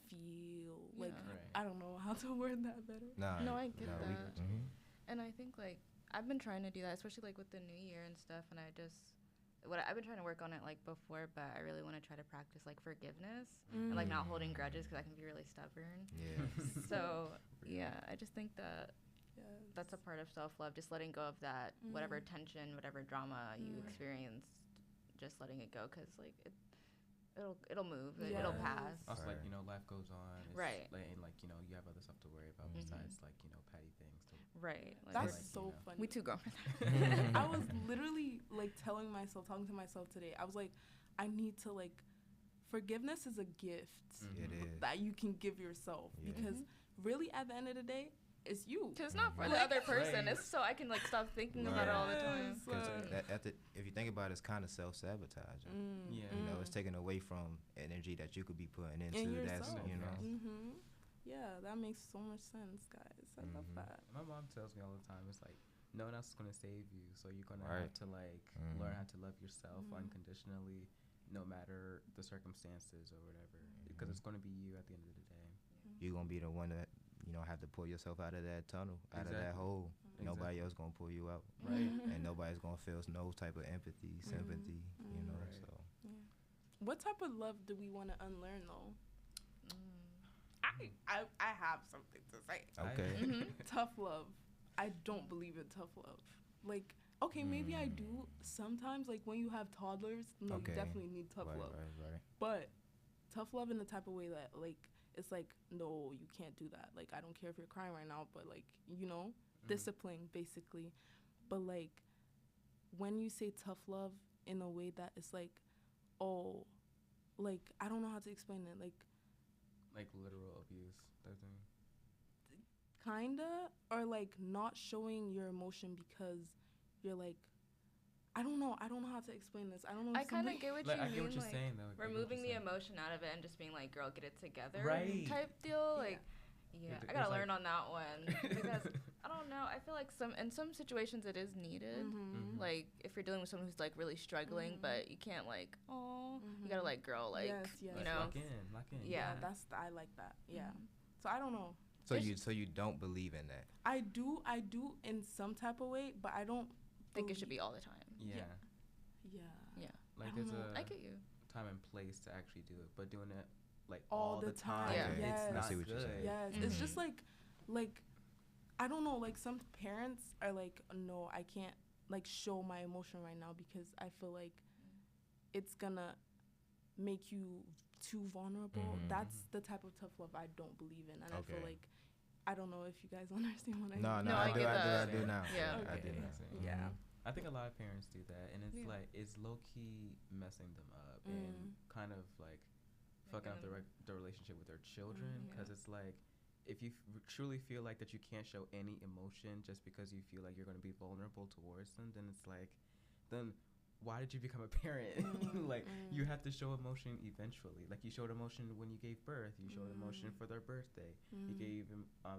[SPEAKER 1] feel. Like
[SPEAKER 2] Right.
[SPEAKER 1] I don't know how to word that better.
[SPEAKER 4] No, I get
[SPEAKER 3] we-
[SPEAKER 4] that. And I think like I've been trying to do that, especially like with the new year and stuff. And I've been trying to work on it like before, but I really want to try to practice like forgiveness and like not holding grudges because I can be really stubborn.
[SPEAKER 3] Yeah.
[SPEAKER 4] So yeah, I just think that
[SPEAKER 1] Yes.
[SPEAKER 4] that's a part of self-love, just letting go of that whatever tension, whatever drama you experienced, just letting it go because like it'll move, it'll pass.
[SPEAKER 2] Also, like,
[SPEAKER 3] Right.
[SPEAKER 2] life goes on. It's
[SPEAKER 4] Right.
[SPEAKER 2] Like, and like, you have other stuff to worry about besides like, petty things.
[SPEAKER 4] Right. Like,
[SPEAKER 1] That's
[SPEAKER 2] like,
[SPEAKER 1] so funny.
[SPEAKER 4] we too grown for that.
[SPEAKER 1] I was literally like talking to myself today. I was like, I need to like, forgiveness is a gift
[SPEAKER 3] It is.
[SPEAKER 1] that you can give yourself
[SPEAKER 3] Yeah.
[SPEAKER 1] because really at the end of the day, it's you.
[SPEAKER 4] Cause it's not for the other person.
[SPEAKER 2] Right.
[SPEAKER 4] It's so I can like stop thinking about it all the time.
[SPEAKER 1] Yes.
[SPEAKER 3] Because if you think about it, it's kind of self-sabotaging.
[SPEAKER 2] Yeah.
[SPEAKER 3] You know, it's taken away from energy that you could be putting into
[SPEAKER 1] In
[SPEAKER 3] that's,
[SPEAKER 1] yourself.
[SPEAKER 3] you know.
[SPEAKER 1] Mm-hmm. Yeah, that makes so much sense, guys. I love that.
[SPEAKER 2] My mom tells me all the time, it's like, no one else is going to save you. So you're going to
[SPEAKER 3] Right.
[SPEAKER 2] have to, like, learn how to love yourself unconditionally, no matter the circumstances or whatever. Because it's going to be you at the end of the day.
[SPEAKER 3] You're going to be the one that, you know, have to pull yourself out of that tunnel, out of that
[SPEAKER 2] Exactly.
[SPEAKER 3] hole.
[SPEAKER 2] Exactly.
[SPEAKER 3] Nobody else going to pull you out.
[SPEAKER 2] Right.
[SPEAKER 3] And nobody's going to feel no type of empathy, sympathy, you know.
[SPEAKER 2] Right.
[SPEAKER 3] So
[SPEAKER 1] Yeah. What type of love do we want to unlearn, though? I have something to say.
[SPEAKER 3] okay.
[SPEAKER 1] Tough love. I don't believe in tough love. Like, okay, maybe I do sometimes. Like when you have toddlers, no,
[SPEAKER 3] Okay.
[SPEAKER 1] you definitely need tough
[SPEAKER 3] right,
[SPEAKER 1] love.
[SPEAKER 3] right.
[SPEAKER 1] But tough love in the type of way that, like, it's like, no, you can't do that. Like, I don't care if you're crying right now, but, like, you know, discipline, basically. But, like, when you say tough love in a way that it's like, oh, like, I don't know how to explain it.
[SPEAKER 2] Like literal abuse type thing.
[SPEAKER 1] Kinda, or, like, not showing your emotion because you're, like, I don't know how to explain this. I don't know.
[SPEAKER 4] I kind of get what
[SPEAKER 2] Like,
[SPEAKER 4] you
[SPEAKER 2] I
[SPEAKER 4] mean.
[SPEAKER 2] get what you're
[SPEAKER 4] like,
[SPEAKER 2] saying, though. I get what
[SPEAKER 4] removing
[SPEAKER 2] you're
[SPEAKER 4] the
[SPEAKER 2] saying.
[SPEAKER 4] emotion out of it and just being like, girl, get it together
[SPEAKER 2] Right.
[SPEAKER 4] type deal.
[SPEAKER 1] Yeah.
[SPEAKER 4] Like, yeah,
[SPEAKER 2] It-
[SPEAKER 4] I gotta
[SPEAKER 2] it's
[SPEAKER 4] learn
[SPEAKER 2] like-
[SPEAKER 4] on that one because I don't know. I feel like in some situations it is needed. Like if you're dealing with someone who's like really struggling, but you can't like, oh, you gotta like, girl, like,
[SPEAKER 1] Yes, yes.
[SPEAKER 4] you
[SPEAKER 2] Let's
[SPEAKER 4] know,
[SPEAKER 2] lock in.
[SPEAKER 4] Yeah.
[SPEAKER 1] I like that. Yeah. So I don't know.
[SPEAKER 3] So you don't believe in that?
[SPEAKER 1] I do in some type of way, but I don't
[SPEAKER 4] think it should be all the time.
[SPEAKER 2] Yeah.
[SPEAKER 1] Yeah.
[SPEAKER 4] Yeah,
[SPEAKER 2] Like
[SPEAKER 1] I
[SPEAKER 2] there's
[SPEAKER 1] don't know.
[SPEAKER 2] a
[SPEAKER 4] I get you.
[SPEAKER 2] time and place to actually do it, but doing it like
[SPEAKER 1] All
[SPEAKER 2] all
[SPEAKER 1] the
[SPEAKER 2] the time,
[SPEAKER 1] time.
[SPEAKER 4] Yeah.
[SPEAKER 1] Yes.
[SPEAKER 2] it's
[SPEAKER 1] I
[SPEAKER 2] not
[SPEAKER 3] see what
[SPEAKER 2] good.
[SPEAKER 3] you're saying.
[SPEAKER 1] Yes, it's just like I don't know, like some parents are like, no, I can't like show my emotion right now because I feel like it's gonna make you too vulnerable. That's the type of tough love I don't believe in, and I feel
[SPEAKER 3] Okay.
[SPEAKER 1] like I don't know if you guys understand what I
[SPEAKER 3] No,
[SPEAKER 1] mean.
[SPEAKER 3] no,
[SPEAKER 4] No,
[SPEAKER 3] I
[SPEAKER 4] I get that.
[SPEAKER 3] do now.
[SPEAKER 4] Yeah.
[SPEAKER 3] I do
[SPEAKER 1] Okay.
[SPEAKER 3] now.
[SPEAKER 1] Yeah.
[SPEAKER 2] I think a lot of parents do that, and it's
[SPEAKER 1] Yeah.
[SPEAKER 2] like it's low key messing them up and kind of like fucking up the relationship with their children because it's like if you truly feel like that you can't show any emotion just because you feel like you're going to be vulnerable towards them, then it's like, then why did you become a parent? Like you have to show emotion eventually. Like you showed emotion when you gave birth, you showed emotion for their birthday, you gave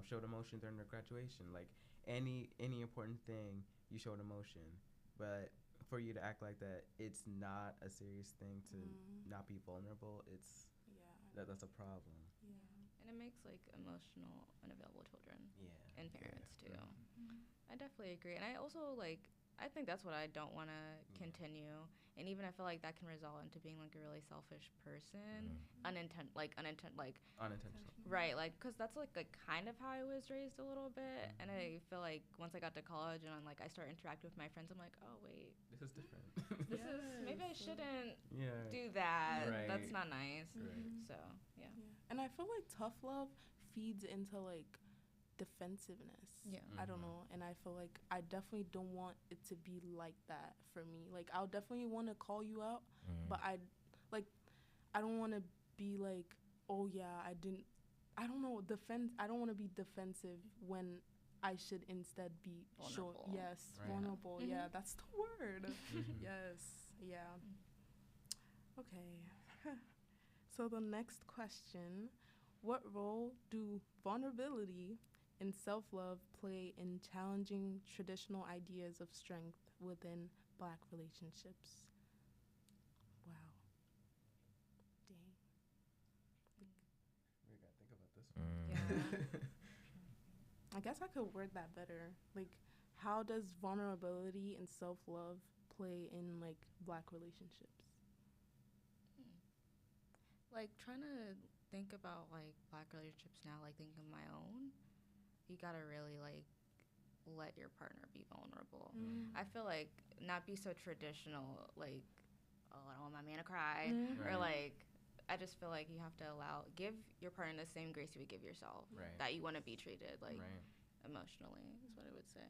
[SPEAKER 2] showed emotion during their graduation. Like any important thing, you showed emotion. But for you to act like that, it's not a serious thing to not be vulnerable. It's that's a problem.
[SPEAKER 1] Yeah.
[SPEAKER 4] And it makes like emotional, unavailable children
[SPEAKER 2] Yeah.
[SPEAKER 4] and parents too. I definitely agree, and I also like. I think that's what I don't want to continue, and even I feel like that can result into being like a really selfish person, unintentional, right? Like, cause that's like kind of how I was raised a little bit, and I feel like once I got to college and I'm like I start interacting with my friends, I'm like, oh wait,
[SPEAKER 2] This is different.
[SPEAKER 4] this is maybe I shouldn't
[SPEAKER 2] Yeah.
[SPEAKER 4] do that.
[SPEAKER 2] Right.
[SPEAKER 4] That's not nice.
[SPEAKER 2] Right.
[SPEAKER 4] So yeah.
[SPEAKER 1] And I feel like tough love feeds into like defensiveness.
[SPEAKER 4] Yeah.
[SPEAKER 1] I don't know. And I feel like I definitely don't want it to be like that for me. Like I'll definitely want to call you out, but I don't want to be like, oh yeah, I don't know, I don't want to be defensive when I should instead be
[SPEAKER 4] Vulnerable.
[SPEAKER 2] Right.
[SPEAKER 1] vulnerable. Yeah, that's the word. Yes. Yeah. Okay. So the next question, what role do vulnerability and self-love play in challenging traditional ideas of strength within Black relationships? Wow. Dang.
[SPEAKER 2] We gotta think about this one.
[SPEAKER 4] Yeah.
[SPEAKER 1] I guess I could word that better. Like, how does vulnerability and self-love play in, like, Black relationships?
[SPEAKER 4] Like trying to think about like Black relationships now, like think of my own, you gotta really like let your partner be vulnerable. I feel like not be so traditional, like, oh, I don't want my man to cry, or
[SPEAKER 2] Right.
[SPEAKER 4] like I just feel like you have to give your partner the same grace you would give yourself,
[SPEAKER 2] Right.
[SPEAKER 4] that you want to be treated like
[SPEAKER 2] Right.
[SPEAKER 4] emotionally is what I would say.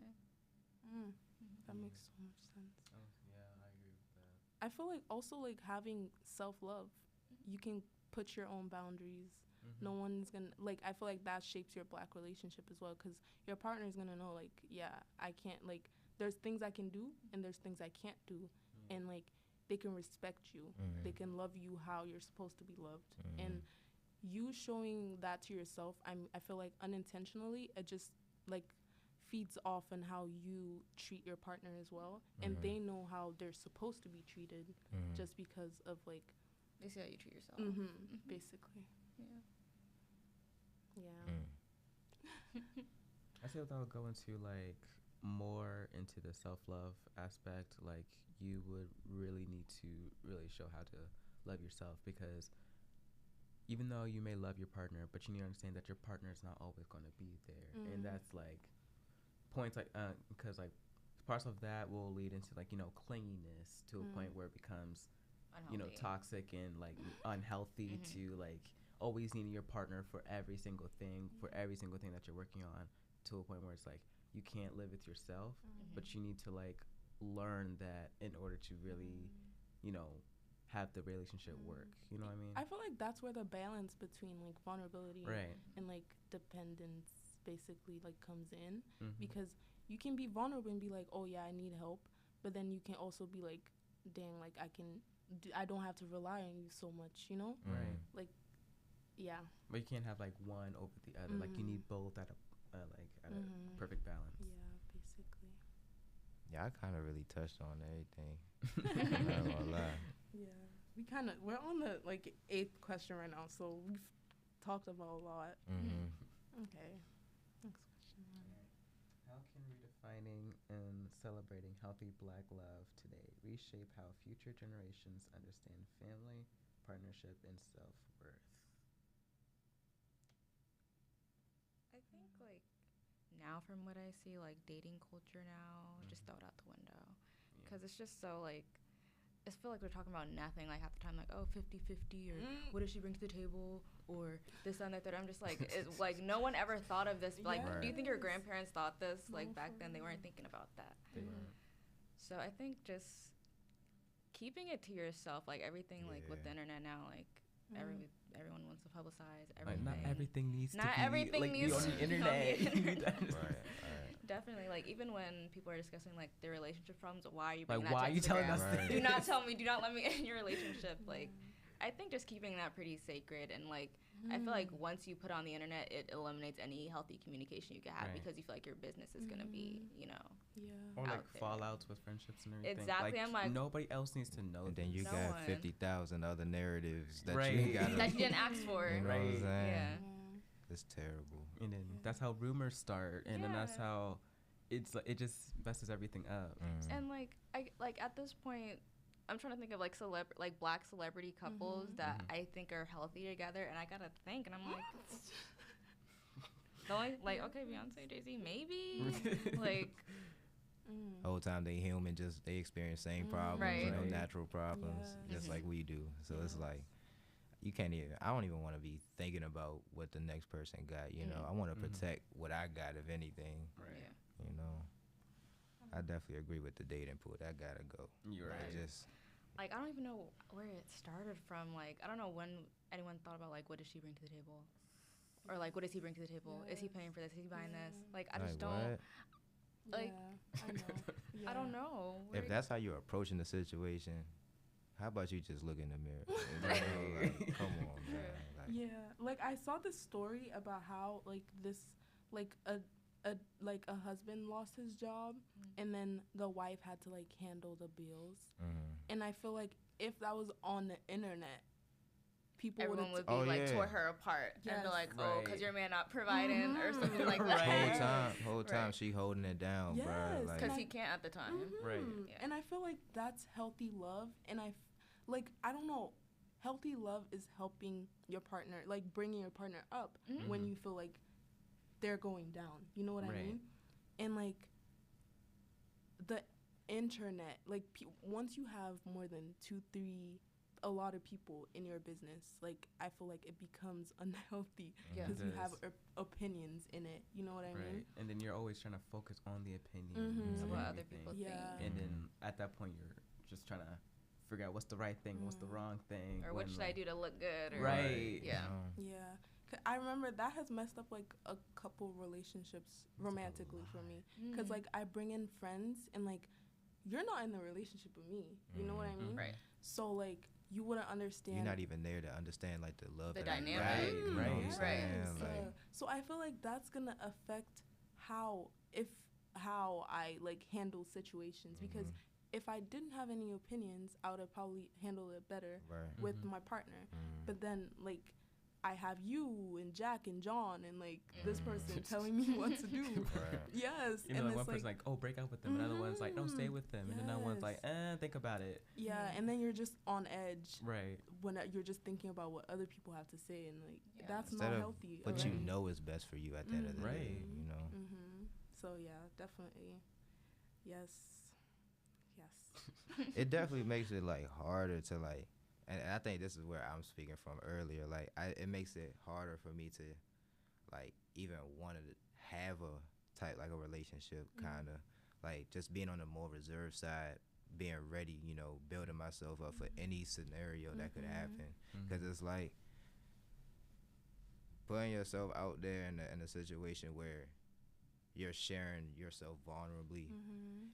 [SPEAKER 1] That makes so much sense.
[SPEAKER 2] Oh, yeah, I agree with that.
[SPEAKER 1] I feel like also, like, having self-love, you can put your own boundaries. No one's gonna, like, I feel like that shapes your black relationship as well, because your partner is gonna know, like, yeah, I can't, like, there's things I can do and there's things I can't do, and like they can respect you, they can love you how you're supposed to be loved, and you showing that to yourself, I feel like unintentionally it just like feeds off on how you treat your partner as well, and they know how they're supposed to be treated, just because of like
[SPEAKER 4] They see how you treat yourself.
[SPEAKER 1] basically.
[SPEAKER 2] I feel that would go into like more into the self-love aspect. Like you would really need to really show how to love yourself, because even though you may love your partner, but you need to understand that your partner is not always going to be there, and that's like points like because like parts of that will lead into like, you know, clinginess to a point where it becomes
[SPEAKER 4] Unhealthy.
[SPEAKER 2] you know, toxic and like unhealthy, to like always needing your partner for every single thing, that you're working on, to a point where it's like you can't live with yourself, but you need to like learn that in order to really, you know, have the relationship work. You know what I mean?
[SPEAKER 1] I feel like that's where the balance between like vulnerability
[SPEAKER 2] Right.
[SPEAKER 1] and like dependence basically like comes in, because you can be vulnerable and be like, oh yeah, I need help, but then you can also be like, dang, like I don't have to rely on you so much, you know?
[SPEAKER 2] Right.
[SPEAKER 1] Like, yeah.
[SPEAKER 2] But you can't have like one over the other. Like you need both at a perfect balance.
[SPEAKER 1] Yeah, basically.
[SPEAKER 3] Yeah, I kind of really touched on everything. I'm not gonna lie.
[SPEAKER 1] Yeah, we're on the like 8th question right now, so we've talked about a lot. Okay, next question.
[SPEAKER 2] How can redefining and celebrating healthy black love today reshape how future generations understand family, partnership, and self-worth?
[SPEAKER 4] I think like now, from what I see, like dating culture now, just throw it out the window, because it's just so like, I feel like we're talking about nothing like half the time, like, oh, 50-50, or what does she bring to the table, or this and that. I'm just like, it's like no one ever thought of this. Like, do you think your grandparents thought this? Like back then, they weren't thinking about that.
[SPEAKER 2] They weren't.
[SPEAKER 4] So I think just keeping it to yourself, like everything, like with the internet now, like everyone wants to publicize everything.
[SPEAKER 2] Like, not everything needs
[SPEAKER 4] not
[SPEAKER 2] to be
[SPEAKER 4] everything
[SPEAKER 2] like,
[SPEAKER 4] needs
[SPEAKER 2] on the internet.
[SPEAKER 3] Right.
[SPEAKER 4] Definitely, like even when people are discussing like their relationship problems, why are you bringing
[SPEAKER 2] Like, why
[SPEAKER 4] that to
[SPEAKER 2] are you telling
[SPEAKER 4] Instagram?
[SPEAKER 2] us
[SPEAKER 3] Right.
[SPEAKER 2] this?
[SPEAKER 4] Do not tell me. Do not let me in your relationship. Like, I think just keeping that pretty sacred, and like I feel like once you put it on the internet, it eliminates any healthy communication you can have, because you feel like your business is gonna be, you know.
[SPEAKER 2] Or like
[SPEAKER 4] out there.
[SPEAKER 2] fallouts with friendships and everything.
[SPEAKER 4] Exactly, I'm like,
[SPEAKER 2] nobody else needs to know.
[SPEAKER 3] And then you
[SPEAKER 4] No
[SPEAKER 3] got
[SPEAKER 4] one.
[SPEAKER 3] 50,000 other narratives that
[SPEAKER 2] Right.
[SPEAKER 3] you got.
[SPEAKER 4] that you didn't ask for.
[SPEAKER 3] You know what I'm saying?
[SPEAKER 4] Yeah.
[SPEAKER 3] It's terrible.
[SPEAKER 2] And then that's how rumors start, and then that's
[SPEAKER 4] Yeah.
[SPEAKER 2] how it's like, it just messes everything up.
[SPEAKER 4] And like I like at this point, I'm trying to think of like black celebrity couples that I think are healthy together, and I gotta think, and I'm like, the only, like, okay, Beyonce, Jay-Z, maybe, like.
[SPEAKER 3] Whole time they human, just they experience same problems,
[SPEAKER 4] Right.
[SPEAKER 3] you know, natural problems, just like we do. So it's like you can't even. I don't even want to be thinking about what the next person got. You know, I want to protect what I got, if anything.
[SPEAKER 2] Right.
[SPEAKER 4] Yeah.
[SPEAKER 3] You know, I definitely agree with the dating pool. That gotta go.
[SPEAKER 2] You're right.
[SPEAKER 3] It just
[SPEAKER 4] Like, I don't even know where it started from. Like, I don't know when anyone thought about, like, what does she bring to the table? Or, like, what does he bring to the table? Is he paying for this? Is he buying this? Like, I just don't.
[SPEAKER 3] what?
[SPEAKER 4] Like,
[SPEAKER 1] I know.
[SPEAKER 4] I don't know.
[SPEAKER 3] If that's how you're approaching the situation, how about you just look in the mirror? You know, like, come on, man. Like,
[SPEAKER 1] Yeah, like I saw this story about how like this, like a husband lost his job, and then the wife had to like handle the bills, and I feel like if that was on the internet, people
[SPEAKER 4] Everyone would
[SPEAKER 1] would
[SPEAKER 4] be,
[SPEAKER 3] yeah.
[SPEAKER 4] tore her apart. And
[SPEAKER 1] Yes.
[SPEAKER 4] be like, oh,
[SPEAKER 2] Right.
[SPEAKER 4] because your man not providing or something like that.
[SPEAKER 3] whole time
[SPEAKER 4] Right.
[SPEAKER 3] she holding it down,
[SPEAKER 1] Yes,
[SPEAKER 3] bro. Like,
[SPEAKER 4] Because he can't at the time.
[SPEAKER 2] Right.
[SPEAKER 4] Yeah.
[SPEAKER 1] And I feel like that's healthy love, and I don't know, healthy love is helping your partner, like bringing your partner up when you feel like they're going down. You know what I
[SPEAKER 2] Right.
[SPEAKER 1] mean? And like the internet, like once you have more than 2-3, a lot of people in your business, like I feel like it becomes unhealthy
[SPEAKER 4] Yeah.
[SPEAKER 1] because
[SPEAKER 2] It
[SPEAKER 1] you have
[SPEAKER 2] does.
[SPEAKER 1] opinions in it. You know what I
[SPEAKER 2] Right.
[SPEAKER 1] mean?
[SPEAKER 2] And then you're always trying to focus on the opinions
[SPEAKER 1] Mhm.
[SPEAKER 2] of
[SPEAKER 4] What other
[SPEAKER 2] everything.
[SPEAKER 4] people
[SPEAKER 1] Yeah.
[SPEAKER 4] think.
[SPEAKER 2] And then at that point, you're just trying to figure out what's the right thing, what's the wrong thing.
[SPEAKER 4] Or what
[SPEAKER 2] when,
[SPEAKER 4] should I
[SPEAKER 2] like-
[SPEAKER 4] do to look good? Or
[SPEAKER 2] Right.
[SPEAKER 4] Yeah.
[SPEAKER 3] you know,
[SPEAKER 1] Yeah. I remember that has messed up like a couple relationships romantically for me. Because like I bring in friends and like you're not in the relationship with me. You know what I mean?
[SPEAKER 4] Right.
[SPEAKER 1] So like you wouldn't understand.
[SPEAKER 3] You're not even there to understand like the love
[SPEAKER 4] The
[SPEAKER 3] that
[SPEAKER 4] dynamic.
[SPEAKER 3] I got. You know what I'm
[SPEAKER 4] Right.
[SPEAKER 3] saying?
[SPEAKER 1] So,
[SPEAKER 3] Like,
[SPEAKER 1] so I feel like that's gonna affect how I like handle situations because if I didn't have any opinions, I would have probably handled it better
[SPEAKER 3] right.
[SPEAKER 1] with my partner. But then like I have you and Jack and John and like this person telling me what to do.
[SPEAKER 3] Right.
[SPEAKER 1] Yes,
[SPEAKER 2] You know,
[SPEAKER 1] and
[SPEAKER 2] like one
[SPEAKER 1] it's
[SPEAKER 2] person's like, oh, break up with them. Another one's like, no, stay with them. And another one's like, think about it.
[SPEAKER 1] yeah, and then you're just on edge
[SPEAKER 2] Right.
[SPEAKER 1] when you're just thinking about what other people have to say and like that's
[SPEAKER 3] Instead
[SPEAKER 1] not
[SPEAKER 3] of
[SPEAKER 1] healthy.
[SPEAKER 3] what
[SPEAKER 1] already.
[SPEAKER 3] you know is best for you at the end of the day, you know.
[SPEAKER 1] So yeah, definitely, yes.
[SPEAKER 3] It definitely makes it like harder to like, and I think this is where I'm speaking from earlier. Like, it makes it harder for me to like even want to have a type like a relationship, kind of like just being on the more reserved side, being ready, you know, building myself up for any scenario that could happen. Because it's like putting yourself out there in a situation where you're sharing yourself vulnerably,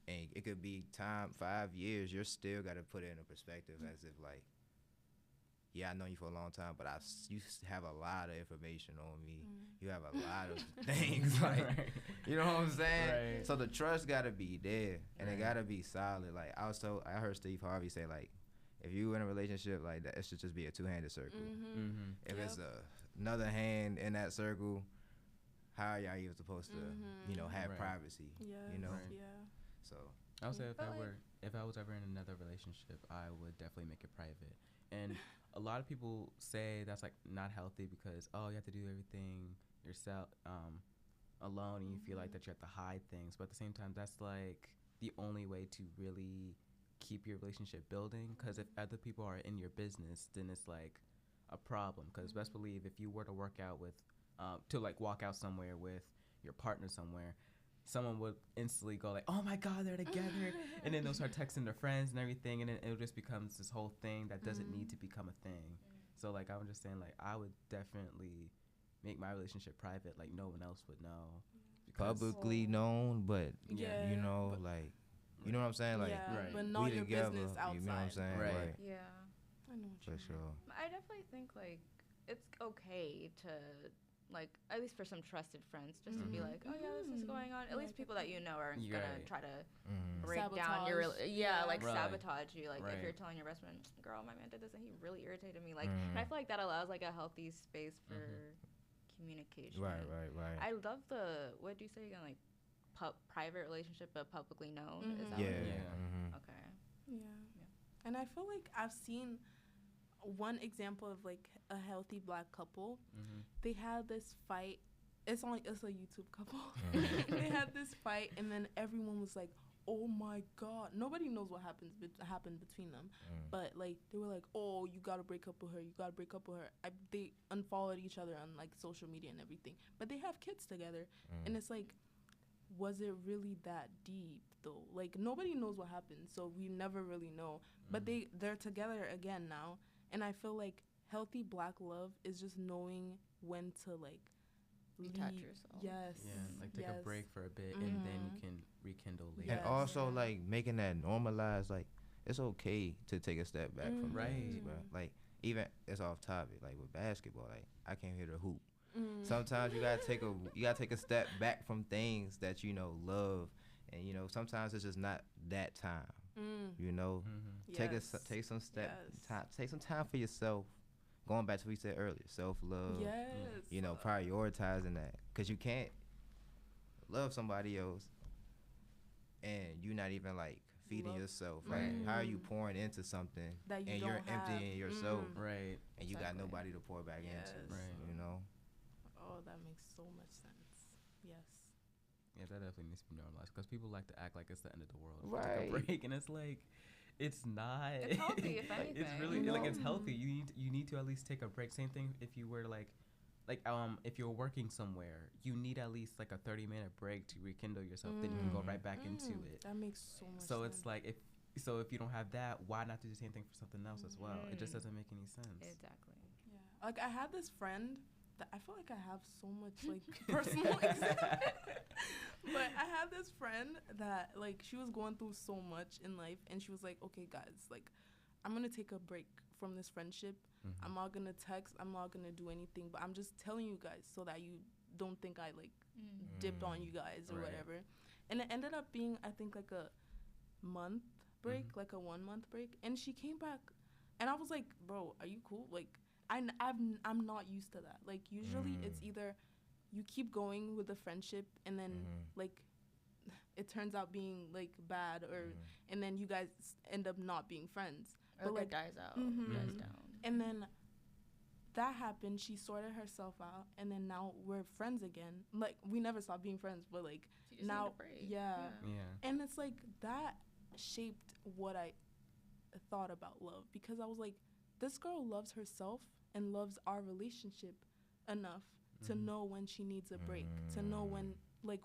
[SPEAKER 3] and it could be 5 years. You're still got to put it in a perspective as if like, yeah, I know you for a long time, but you have a lot of information on me. You have a lot of things, like, you know what I'm saying?
[SPEAKER 2] Right.
[SPEAKER 3] So the trust got to be there, and it got to be solid. Like I heard Steve Harvey say like, if you in a relationship like that, it should just be a two-handed circle. If it's another hand in that circle, how are y'all even supposed to, you know, have privacy? You know. So
[SPEAKER 2] I would say if I was ever in another relationship, I would definitely make it private. And a lot of people say that's like not healthy because you have to do everything yourself alone, and you feel like that you have to hide things. But at the same time, that's like the only way to really keep your relationship building. Because if other people are in your business, then it's like a problem. Because best believe if you were to work out with to like walk out somewhere with your partner somewhere, someone would instantly go like, oh my God, they're together. And then they'll start texting their friends and everything. And then it just becomes this whole thing that doesn't need to become a thing. So like, I was just saying like, I would definitely make my relationship private. Like no one else would know.
[SPEAKER 3] Publicly known, but you know, like, you know what I'm saying? Like,
[SPEAKER 1] but not
[SPEAKER 3] we
[SPEAKER 1] your
[SPEAKER 3] together,
[SPEAKER 1] business outside.
[SPEAKER 3] you know what I'm saying?
[SPEAKER 2] Right.
[SPEAKER 4] Yeah.
[SPEAKER 1] I know what
[SPEAKER 3] For
[SPEAKER 1] you
[SPEAKER 3] sure.
[SPEAKER 4] I definitely think like it's okay to like at least for some trusted friends just to be like, oh yeah, this is going on. At least people that you know aren't gonna try to break down your sabotage you. Like if you're telling your best friend, girl, my man did this and he really irritated me. Like and I feel like that allows like a healthy space for communication.
[SPEAKER 3] Right.
[SPEAKER 4] I love what do you say again? Like private relationship but publicly known. Is that okay?
[SPEAKER 1] Yeah. And I feel like I've seen one example of like a healthy black couple. They had this fight. It's a YouTube couple. They had this fight, and then everyone was like, "Oh my God!" Nobody knows what happened between them, but like they were like, "Oh, you gotta break up with her. You gotta break up with her." They unfollowed each other on like social media and everything, but they have kids together, and it's like, was it really that deep though? Like nobody knows what happened, so we never really know. But they're together again now. And I feel like healthy black love is just knowing when to like
[SPEAKER 4] detach yourself.
[SPEAKER 1] Yes.
[SPEAKER 2] Yeah, like take a break for a bit and then you can rekindle later.
[SPEAKER 3] And also like making that normalized, like it's okay to take a step back from things, bro. Like even it's off topic, like with basketball, like I came here to hoop. Sometimes you gotta take a step back from things that you know love, and you know sometimes it's just not that time. You know, take some time for yourself. Going back to what we said earlier, self-love.
[SPEAKER 1] Yes.
[SPEAKER 3] You know, prioritizing that, because you can't love somebody else and you're not even like feeding yourself. Like, how are you pouring into something
[SPEAKER 1] that you
[SPEAKER 3] and
[SPEAKER 1] don't
[SPEAKER 3] you're emptying yourself,
[SPEAKER 2] right?
[SPEAKER 3] And you got nobody to pour back into,
[SPEAKER 2] right?
[SPEAKER 3] You know.
[SPEAKER 1] Oh, that makes so much sense. Yes.
[SPEAKER 2] Yeah, that definitely needs to be normalized because people like to act like it's the end of the world.
[SPEAKER 3] Right.
[SPEAKER 2] Take a break, and it's like, it's not.
[SPEAKER 4] It's healthy, if anything.
[SPEAKER 2] It's really like it's healthy. You need to at least take a break. Same thing if you were like if you're working somewhere, you need at least like a 30-minute break to rekindle yourself. Then you can go right back into it.
[SPEAKER 1] That makes so much sense.
[SPEAKER 2] So it's like if you don't have that, why not do the same thing for something else as well? It just doesn't make any sense.
[SPEAKER 4] Exactly.
[SPEAKER 1] Yeah. Like I had this friend I feel like I have so much like personal experience. But I had this friend that like she was going through so much in life, and she was like, "Okay, guys, like I'm gonna take a break from this friendship.
[SPEAKER 2] Mm-hmm.
[SPEAKER 1] I'm not gonna text. I'm not gonna do anything. But I'm just telling you guys so that you don't think I like dipped on you guys or
[SPEAKER 2] Right.
[SPEAKER 1] whatever." And it ended up being, I think, like a month break,
[SPEAKER 2] Mm-hmm.
[SPEAKER 1] like a 1 month break. And she came back, and I was like, "Bro, are you cool?" Like I'm not used to that. Like usually it's either you keep going with the friendship and then like it turns out being like bad, or and then you guys end up not being friends.
[SPEAKER 4] Or
[SPEAKER 1] But
[SPEAKER 4] like
[SPEAKER 1] like
[SPEAKER 4] dies out,
[SPEAKER 1] Mhm.
[SPEAKER 4] dies down.
[SPEAKER 1] and then that happened, she sorted herself out, and then now we're friends again. Like we never stopped being friends, but like
[SPEAKER 4] You just
[SPEAKER 1] now
[SPEAKER 4] need a break.
[SPEAKER 1] yeah.
[SPEAKER 2] Yeah.
[SPEAKER 1] And it's like that shaped what I thought about love, because I was like, this girl loves herself and loves our relationship enough to know when she needs a break, to know when like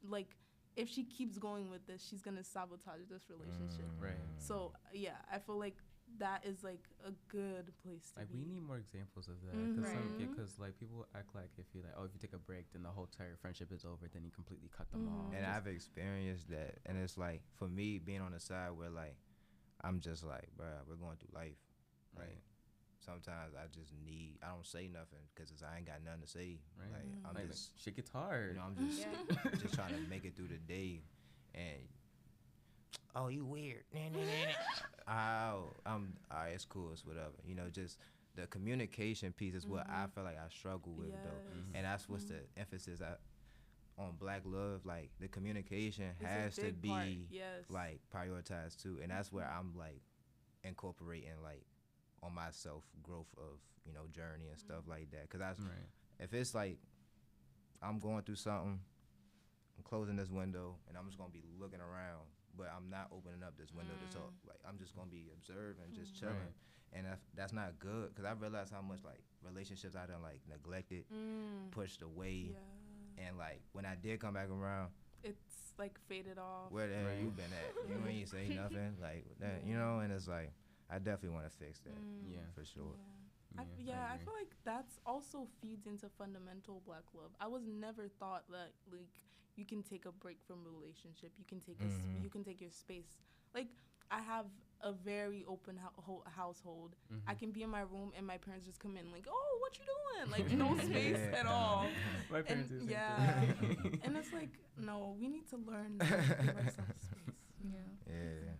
[SPEAKER 1] like if she keeps going with this, she's gonna sabotage this relationship.
[SPEAKER 2] Right.
[SPEAKER 1] So yeah, I feel like that is like a good place to
[SPEAKER 2] Like
[SPEAKER 1] be.
[SPEAKER 2] we need more examples of that,
[SPEAKER 1] Mhm.
[SPEAKER 2] because like people act like if you like, oh, if you take a break, then the whole entire friendship is over. Then you completely cut them off.
[SPEAKER 3] And I've experienced that, and it's like for me being on the side where like I'm just like, bruh, we're going through life. Like sometimes I just need, I don't say nothing because I ain't got nothing to say.
[SPEAKER 2] Right.
[SPEAKER 3] Like I'm
[SPEAKER 2] like,
[SPEAKER 3] just,
[SPEAKER 2] shit gets hard.
[SPEAKER 3] you know, I'm just just trying to make it through the day, and oh, you weird. Oh, alright, it's cool, it's whatever. You know, just the communication piece is what I feel like I struggle with though, and that's what's the emphasis on Black love. Like the communication
[SPEAKER 1] It's a
[SPEAKER 3] has to
[SPEAKER 1] big part,
[SPEAKER 3] be
[SPEAKER 1] yes.
[SPEAKER 3] like prioritized too, and that's where I'm like incorporating like on my self growth of, you know, journey and stuff like that. Cause if it's like I'm going through something, I'm closing this window and I'm just gonna be looking around, but I'm not opening up this window to talk. Like I'm just gonna be observing, just chilling, and that's not good. Cause I realized how much like relationships I done like neglected, pushed away, and like when I did come back around,
[SPEAKER 1] it's like faded off.
[SPEAKER 3] where the hell you been at? You ain't say nothing, like that, you know. And it's like I definitely want to fix that, for sure.
[SPEAKER 1] I feel like that's also feeds into fundamental Black love. I was never taught that like you can take a break from a relationship. You can take you can take your space. Like I have a very open household. I can be in my room and my parents just come in like, "Oh, what you doing?" Like no space at all.
[SPEAKER 2] My parents do the same thing.
[SPEAKER 1] And it's like, no, we need to learn to give ourselves space.
[SPEAKER 3] Yeah.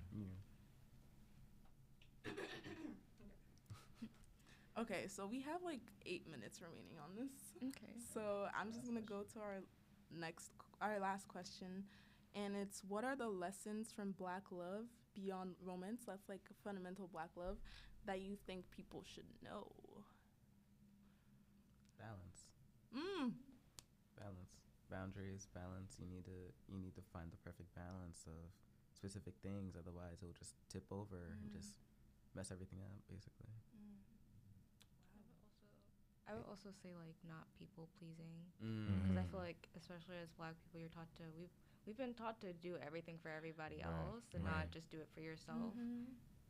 [SPEAKER 1] Okay, so we have like 8 minutes remaining on this.
[SPEAKER 4] Okay.
[SPEAKER 1] So I'm just gonna go to our last question, and it's, what are the lessons from Black love beyond romance? That's like fundamental Black love that you think people should know.
[SPEAKER 2] Balance. Balance. Boundaries. Balance. You need to find the perfect balance of specific things. Otherwise, it'll just tip over and just mess everything up, basically.
[SPEAKER 4] I would also say like not people pleasing, because I feel like especially as Black people, we've been taught to do everything for everybody else and not just do it for yourself.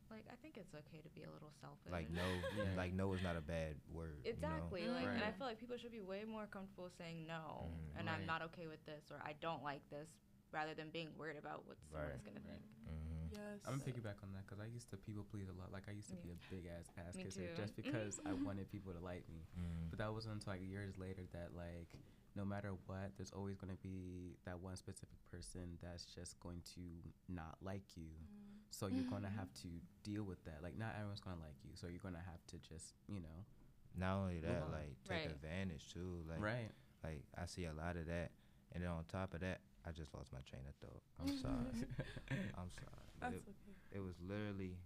[SPEAKER 4] Like I think it's okay to be a little selfish.
[SPEAKER 3] Like no, like no is not a bad word.
[SPEAKER 4] Exactly.
[SPEAKER 3] You know?
[SPEAKER 4] Like, and I feel like people should be way more comfortable saying no, and I'm not okay with this, or I don't like this, rather than being worried about what someone is gonna think.
[SPEAKER 1] Yes.
[SPEAKER 2] I'm gonna piggyback on that because I used to people please a lot. Like I used to be a big ass
[SPEAKER 4] Me
[SPEAKER 2] kisser
[SPEAKER 4] too.
[SPEAKER 2] just because I wanted people to like me. But that wasn't until like years later that like no matter what, there's always gonna be that one specific person that's just going to not like you. So you're gonna have to deal with that. Like not everyone's gonna like you, so you're gonna have to just
[SPEAKER 3] Not only that, like take advantage too. Like like I see a lot of that, and then on top of that, I just lost my train of thought. I'm sorry. I'm sorry.
[SPEAKER 1] That's
[SPEAKER 3] it,
[SPEAKER 1] okay.
[SPEAKER 3] It was literally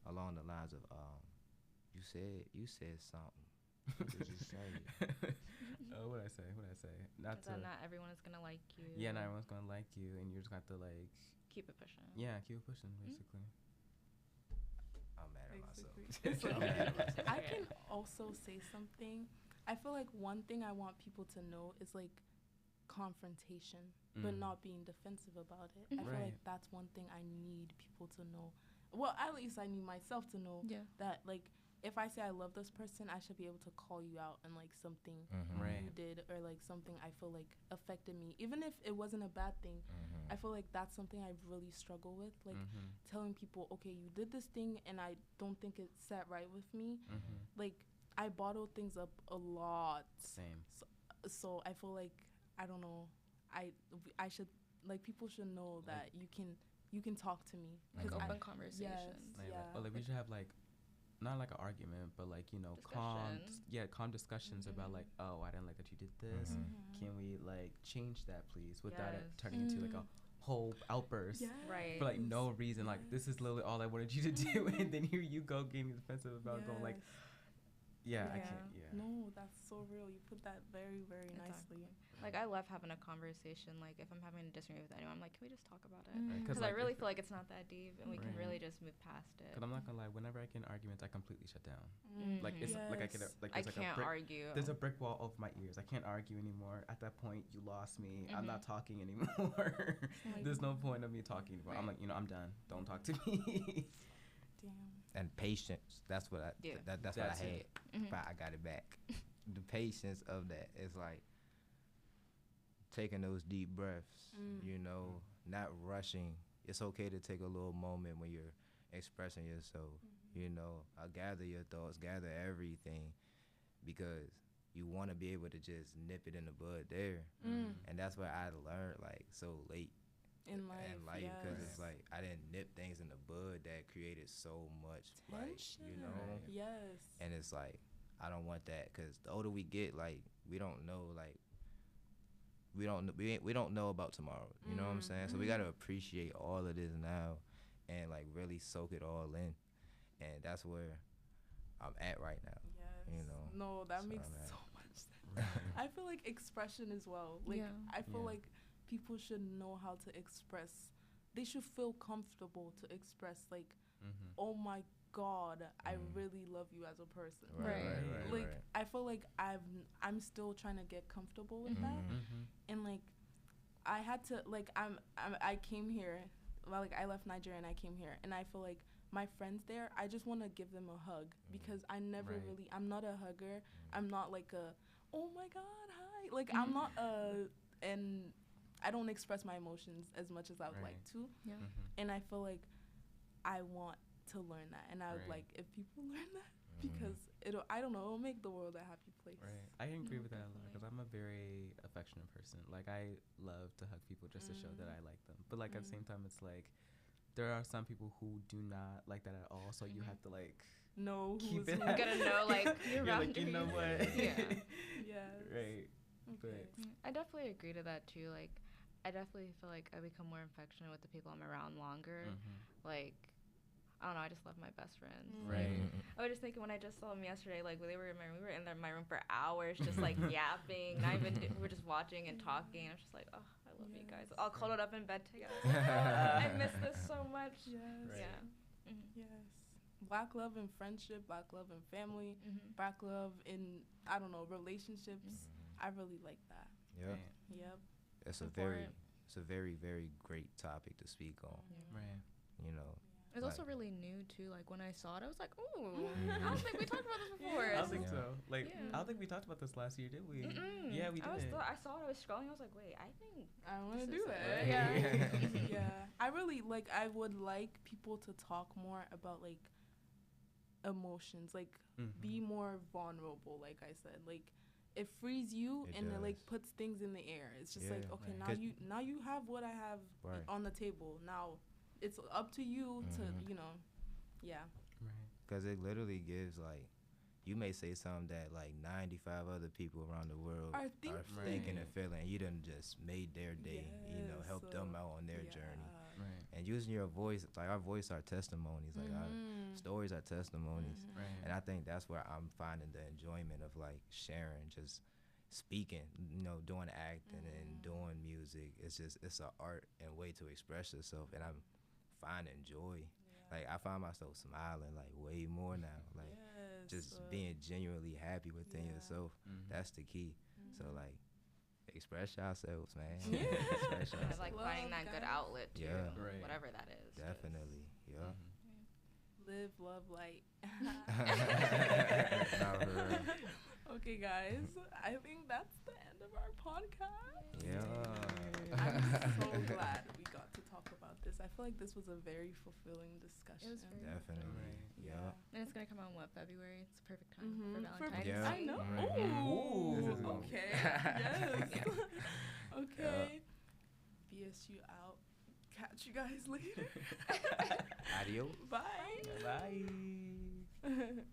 [SPEAKER 3] along the lines of you said something. What did you say?
[SPEAKER 2] What did I say?
[SPEAKER 4] Not everyone is gonna like you.
[SPEAKER 2] Yeah, not everyone's gonna like you, and you just got to like
[SPEAKER 4] keep it pushing.
[SPEAKER 2] Yeah, keep it pushing, basically.
[SPEAKER 3] I'm mad at myself.
[SPEAKER 1] It's okay. I can also say something. I feel like one thing I want people to know is like confrontation, but not being defensive about it. I feel like that's one thing I need people to know. Well, at least I need myself to know that like if I say I love this person, I should be able to call you out on like something
[SPEAKER 2] Right.
[SPEAKER 1] you did, or like something I feel like affected me, even if it wasn't a bad thing. I feel like that's something I really struggle with, like telling people, okay, you did this thing and I don't think it sat right with me. Like, I bottle things up a lot.
[SPEAKER 2] Same.
[SPEAKER 1] So I feel like, I don't know, I should, like, people should know that you can talk to me.
[SPEAKER 4] Like
[SPEAKER 1] 'Cause
[SPEAKER 4] open
[SPEAKER 1] I,
[SPEAKER 4] conversations.
[SPEAKER 1] yes,
[SPEAKER 2] Like,
[SPEAKER 1] yeah.
[SPEAKER 2] or like we should have like, not like an argument, but like, you know, calm discussions about like, oh, I didn't like that you did this. Can we like change that, please, without it turning into like a whole outburst
[SPEAKER 4] Right.
[SPEAKER 2] for like no reason. Like, this is literally all I wanted you to do, and then here you go getting defensive about going like, I can't.
[SPEAKER 1] No, that's so real. You put that very, very nicely.
[SPEAKER 4] Like, I love having a conversation. Like, if I'm having a disagreement with anyone, I'm like, can we just talk about it?
[SPEAKER 2] Right,
[SPEAKER 4] Because
[SPEAKER 2] like,
[SPEAKER 4] I really feel like it's not that deep, and we can
[SPEAKER 2] Right.
[SPEAKER 4] really just move past it.
[SPEAKER 2] Because I'm not gonna lie, whenever I get in arguments, I completely shut down. Like, it's
[SPEAKER 1] Yes.
[SPEAKER 2] like I can like
[SPEAKER 4] I
[SPEAKER 2] there's like
[SPEAKER 4] can't
[SPEAKER 2] a brick,
[SPEAKER 4] argue.
[SPEAKER 2] there's a brick wall over my ears. I can't argue anymore. At that point, you lost me. I'm not talking anymore. There's no point of me talking anymore. I'm like, I'm done. Don't talk to me.
[SPEAKER 1] Damn.
[SPEAKER 3] And patience. That's what I. That's what I
[SPEAKER 2] That's
[SPEAKER 3] had.
[SPEAKER 2] it.
[SPEAKER 3] But I got it back. The patience of that is like taking those deep breaths. You know, not rushing. It's okay to take a little moment when you're expressing yourself. You know, gather your thoughts, gather everything, because you want to be able to just nip it in the bud there. And that's what I learned like so late
[SPEAKER 1] In life,
[SPEAKER 3] because it's like I didn't nip things in the bud that created so much
[SPEAKER 1] tension.
[SPEAKER 3] like, you know.
[SPEAKER 1] Yes.
[SPEAKER 3] And it's like I don't want that, because the older we get, like we don't know, like we don't know about tomorrow. You know what I'm saying? So we gotta appreciate all of this now, and like really soak it all in. And that's where I'm at right now.
[SPEAKER 1] Yes.
[SPEAKER 3] You know.
[SPEAKER 1] No, that
[SPEAKER 3] So
[SPEAKER 1] makes
[SPEAKER 3] I'm at-
[SPEAKER 1] so much sense. I feel like expression as well. Like, I feel like people should know how to express. They should feel comfortable to express, like, oh my God, I really love you as a person. Like, I feel like I'm still trying to get comfortable with that. And like, I had to, like, I came here, well, like, I left Nigeria and I came here, and I feel like my friends there, I just want to give them a hug, because I never really, I'm not a hugger. I'm not like a, oh my God, hi. Like, I'm not and I don't express my emotions as much as I would like to. And I feel like I want to learn that, and I would like if people learn that, because I don't know, it'll make the world a happy place.
[SPEAKER 2] I can agree with that a lot, because I'm a very affectionate person. Like, I love to hug people just to show that I like them. But like at the same time, it's like there are some people who do not like that at all. So you have to like keep it.
[SPEAKER 4] You gotta know like your
[SPEAKER 2] You're
[SPEAKER 4] boundaries.
[SPEAKER 2] like, you know what? Right.
[SPEAKER 1] Okay.
[SPEAKER 4] I definitely agree to that too. Like, I definitely feel like I become more affectionate with the people I'm around longer. Like, I don't know, I just love my best friends.
[SPEAKER 2] Right.
[SPEAKER 4] I was just thinking when I just saw them yesterday, like we were in my room for hours, just like yapping. Not even we were just watching and talking. I was just like, oh, I love you guys. All cuddled up in bed together. I miss this so much.
[SPEAKER 1] Yes.
[SPEAKER 4] Yeah.
[SPEAKER 1] Yes. Black love and friendship, black love and family, black love in, I don't know, relationships. I really like that.
[SPEAKER 3] Yep. It's a very very great topic to speak on.
[SPEAKER 2] Right.
[SPEAKER 3] You know.
[SPEAKER 4] It was also really new too. Like when I saw it, I was like, "Ooh, I don't think we talked about this before."
[SPEAKER 2] I don't think so. Like, I don't think we talked about this last year, did we? Yeah, we did.
[SPEAKER 4] I saw it. I was scrolling. I was like, "Wait, I think
[SPEAKER 1] I want to do that."
[SPEAKER 2] Right.
[SPEAKER 1] Yeah. I really like. I would like people to talk more about like emotions. Like, be more vulnerable. Like I said, like it frees you and it like puts things in the air. It's just like, okay, now you have what I have on the table. Now it's up to you to,
[SPEAKER 2] Right.
[SPEAKER 3] Because it literally gives, like, you may say something that, like, 95 other people around the world are thinking and feeling. You done just made their day, helped them out on their journey.
[SPEAKER 2] Right.
[SPEAKER 3] And using your voice, like, our voice are testimonies. Like, our stories are testimonies. And I think that's where I'm finding the enjoyment of, like, sharing, just speaking, doing acting and doing music. It's an art and way to express yourself. And I'm finding joy. Like, I find myself smiling like way more now. Like, just being genuinely happy within yourself. That's the key. So like, express yourselves, man. Express yourselves.
[SPEAKER 4] like finding that good outlet too.
[SPEAKER 3] Yeah.
[SPEAKER 2] Right.
[SPEAKER 4] Whatever that is.
[SPEAKER 3] Definitely. Yeah.
[SPEAKER 1] Live, love, light.
[SPEAKER 3] Nah, for real.
[SPEAKER 1] Okay, guys. I think that's the end of our podcast.
[SPEAKER 3] Yeah.
[SPEAKER 1] I'm so glad we got to talk about this. I feel like this was a very fulfilling discussion.
[SPEAKER 4] It was very
[SPEAKER 3] Definitely.
[SPEAKER 1] Yeah.
[SPEAKER 3] Yeah.
[SPEAKER 4] And it's gonna come out in what, February? It's a perfect time
[SPEAKER 1] Mhm.
[SPEAKER 4] for Valentine's.
[SPEAKER 3] Yeah.
[SPEAKER 1] I know.
[SPEAKER 3] Mhm.
[SPEAKER 1] Ooh.
[SPEAKER 3] Ooh.
[SPEAKER 1] Okay. Yes.
[SPEAKER 4] Yeah.
[SPEAKER 1] Okay. BSU out. Catch you guys later.
[SPEAKER 3] Adios.
[SPEAKER 1] Bye.
[SPEAKER 2] Bye.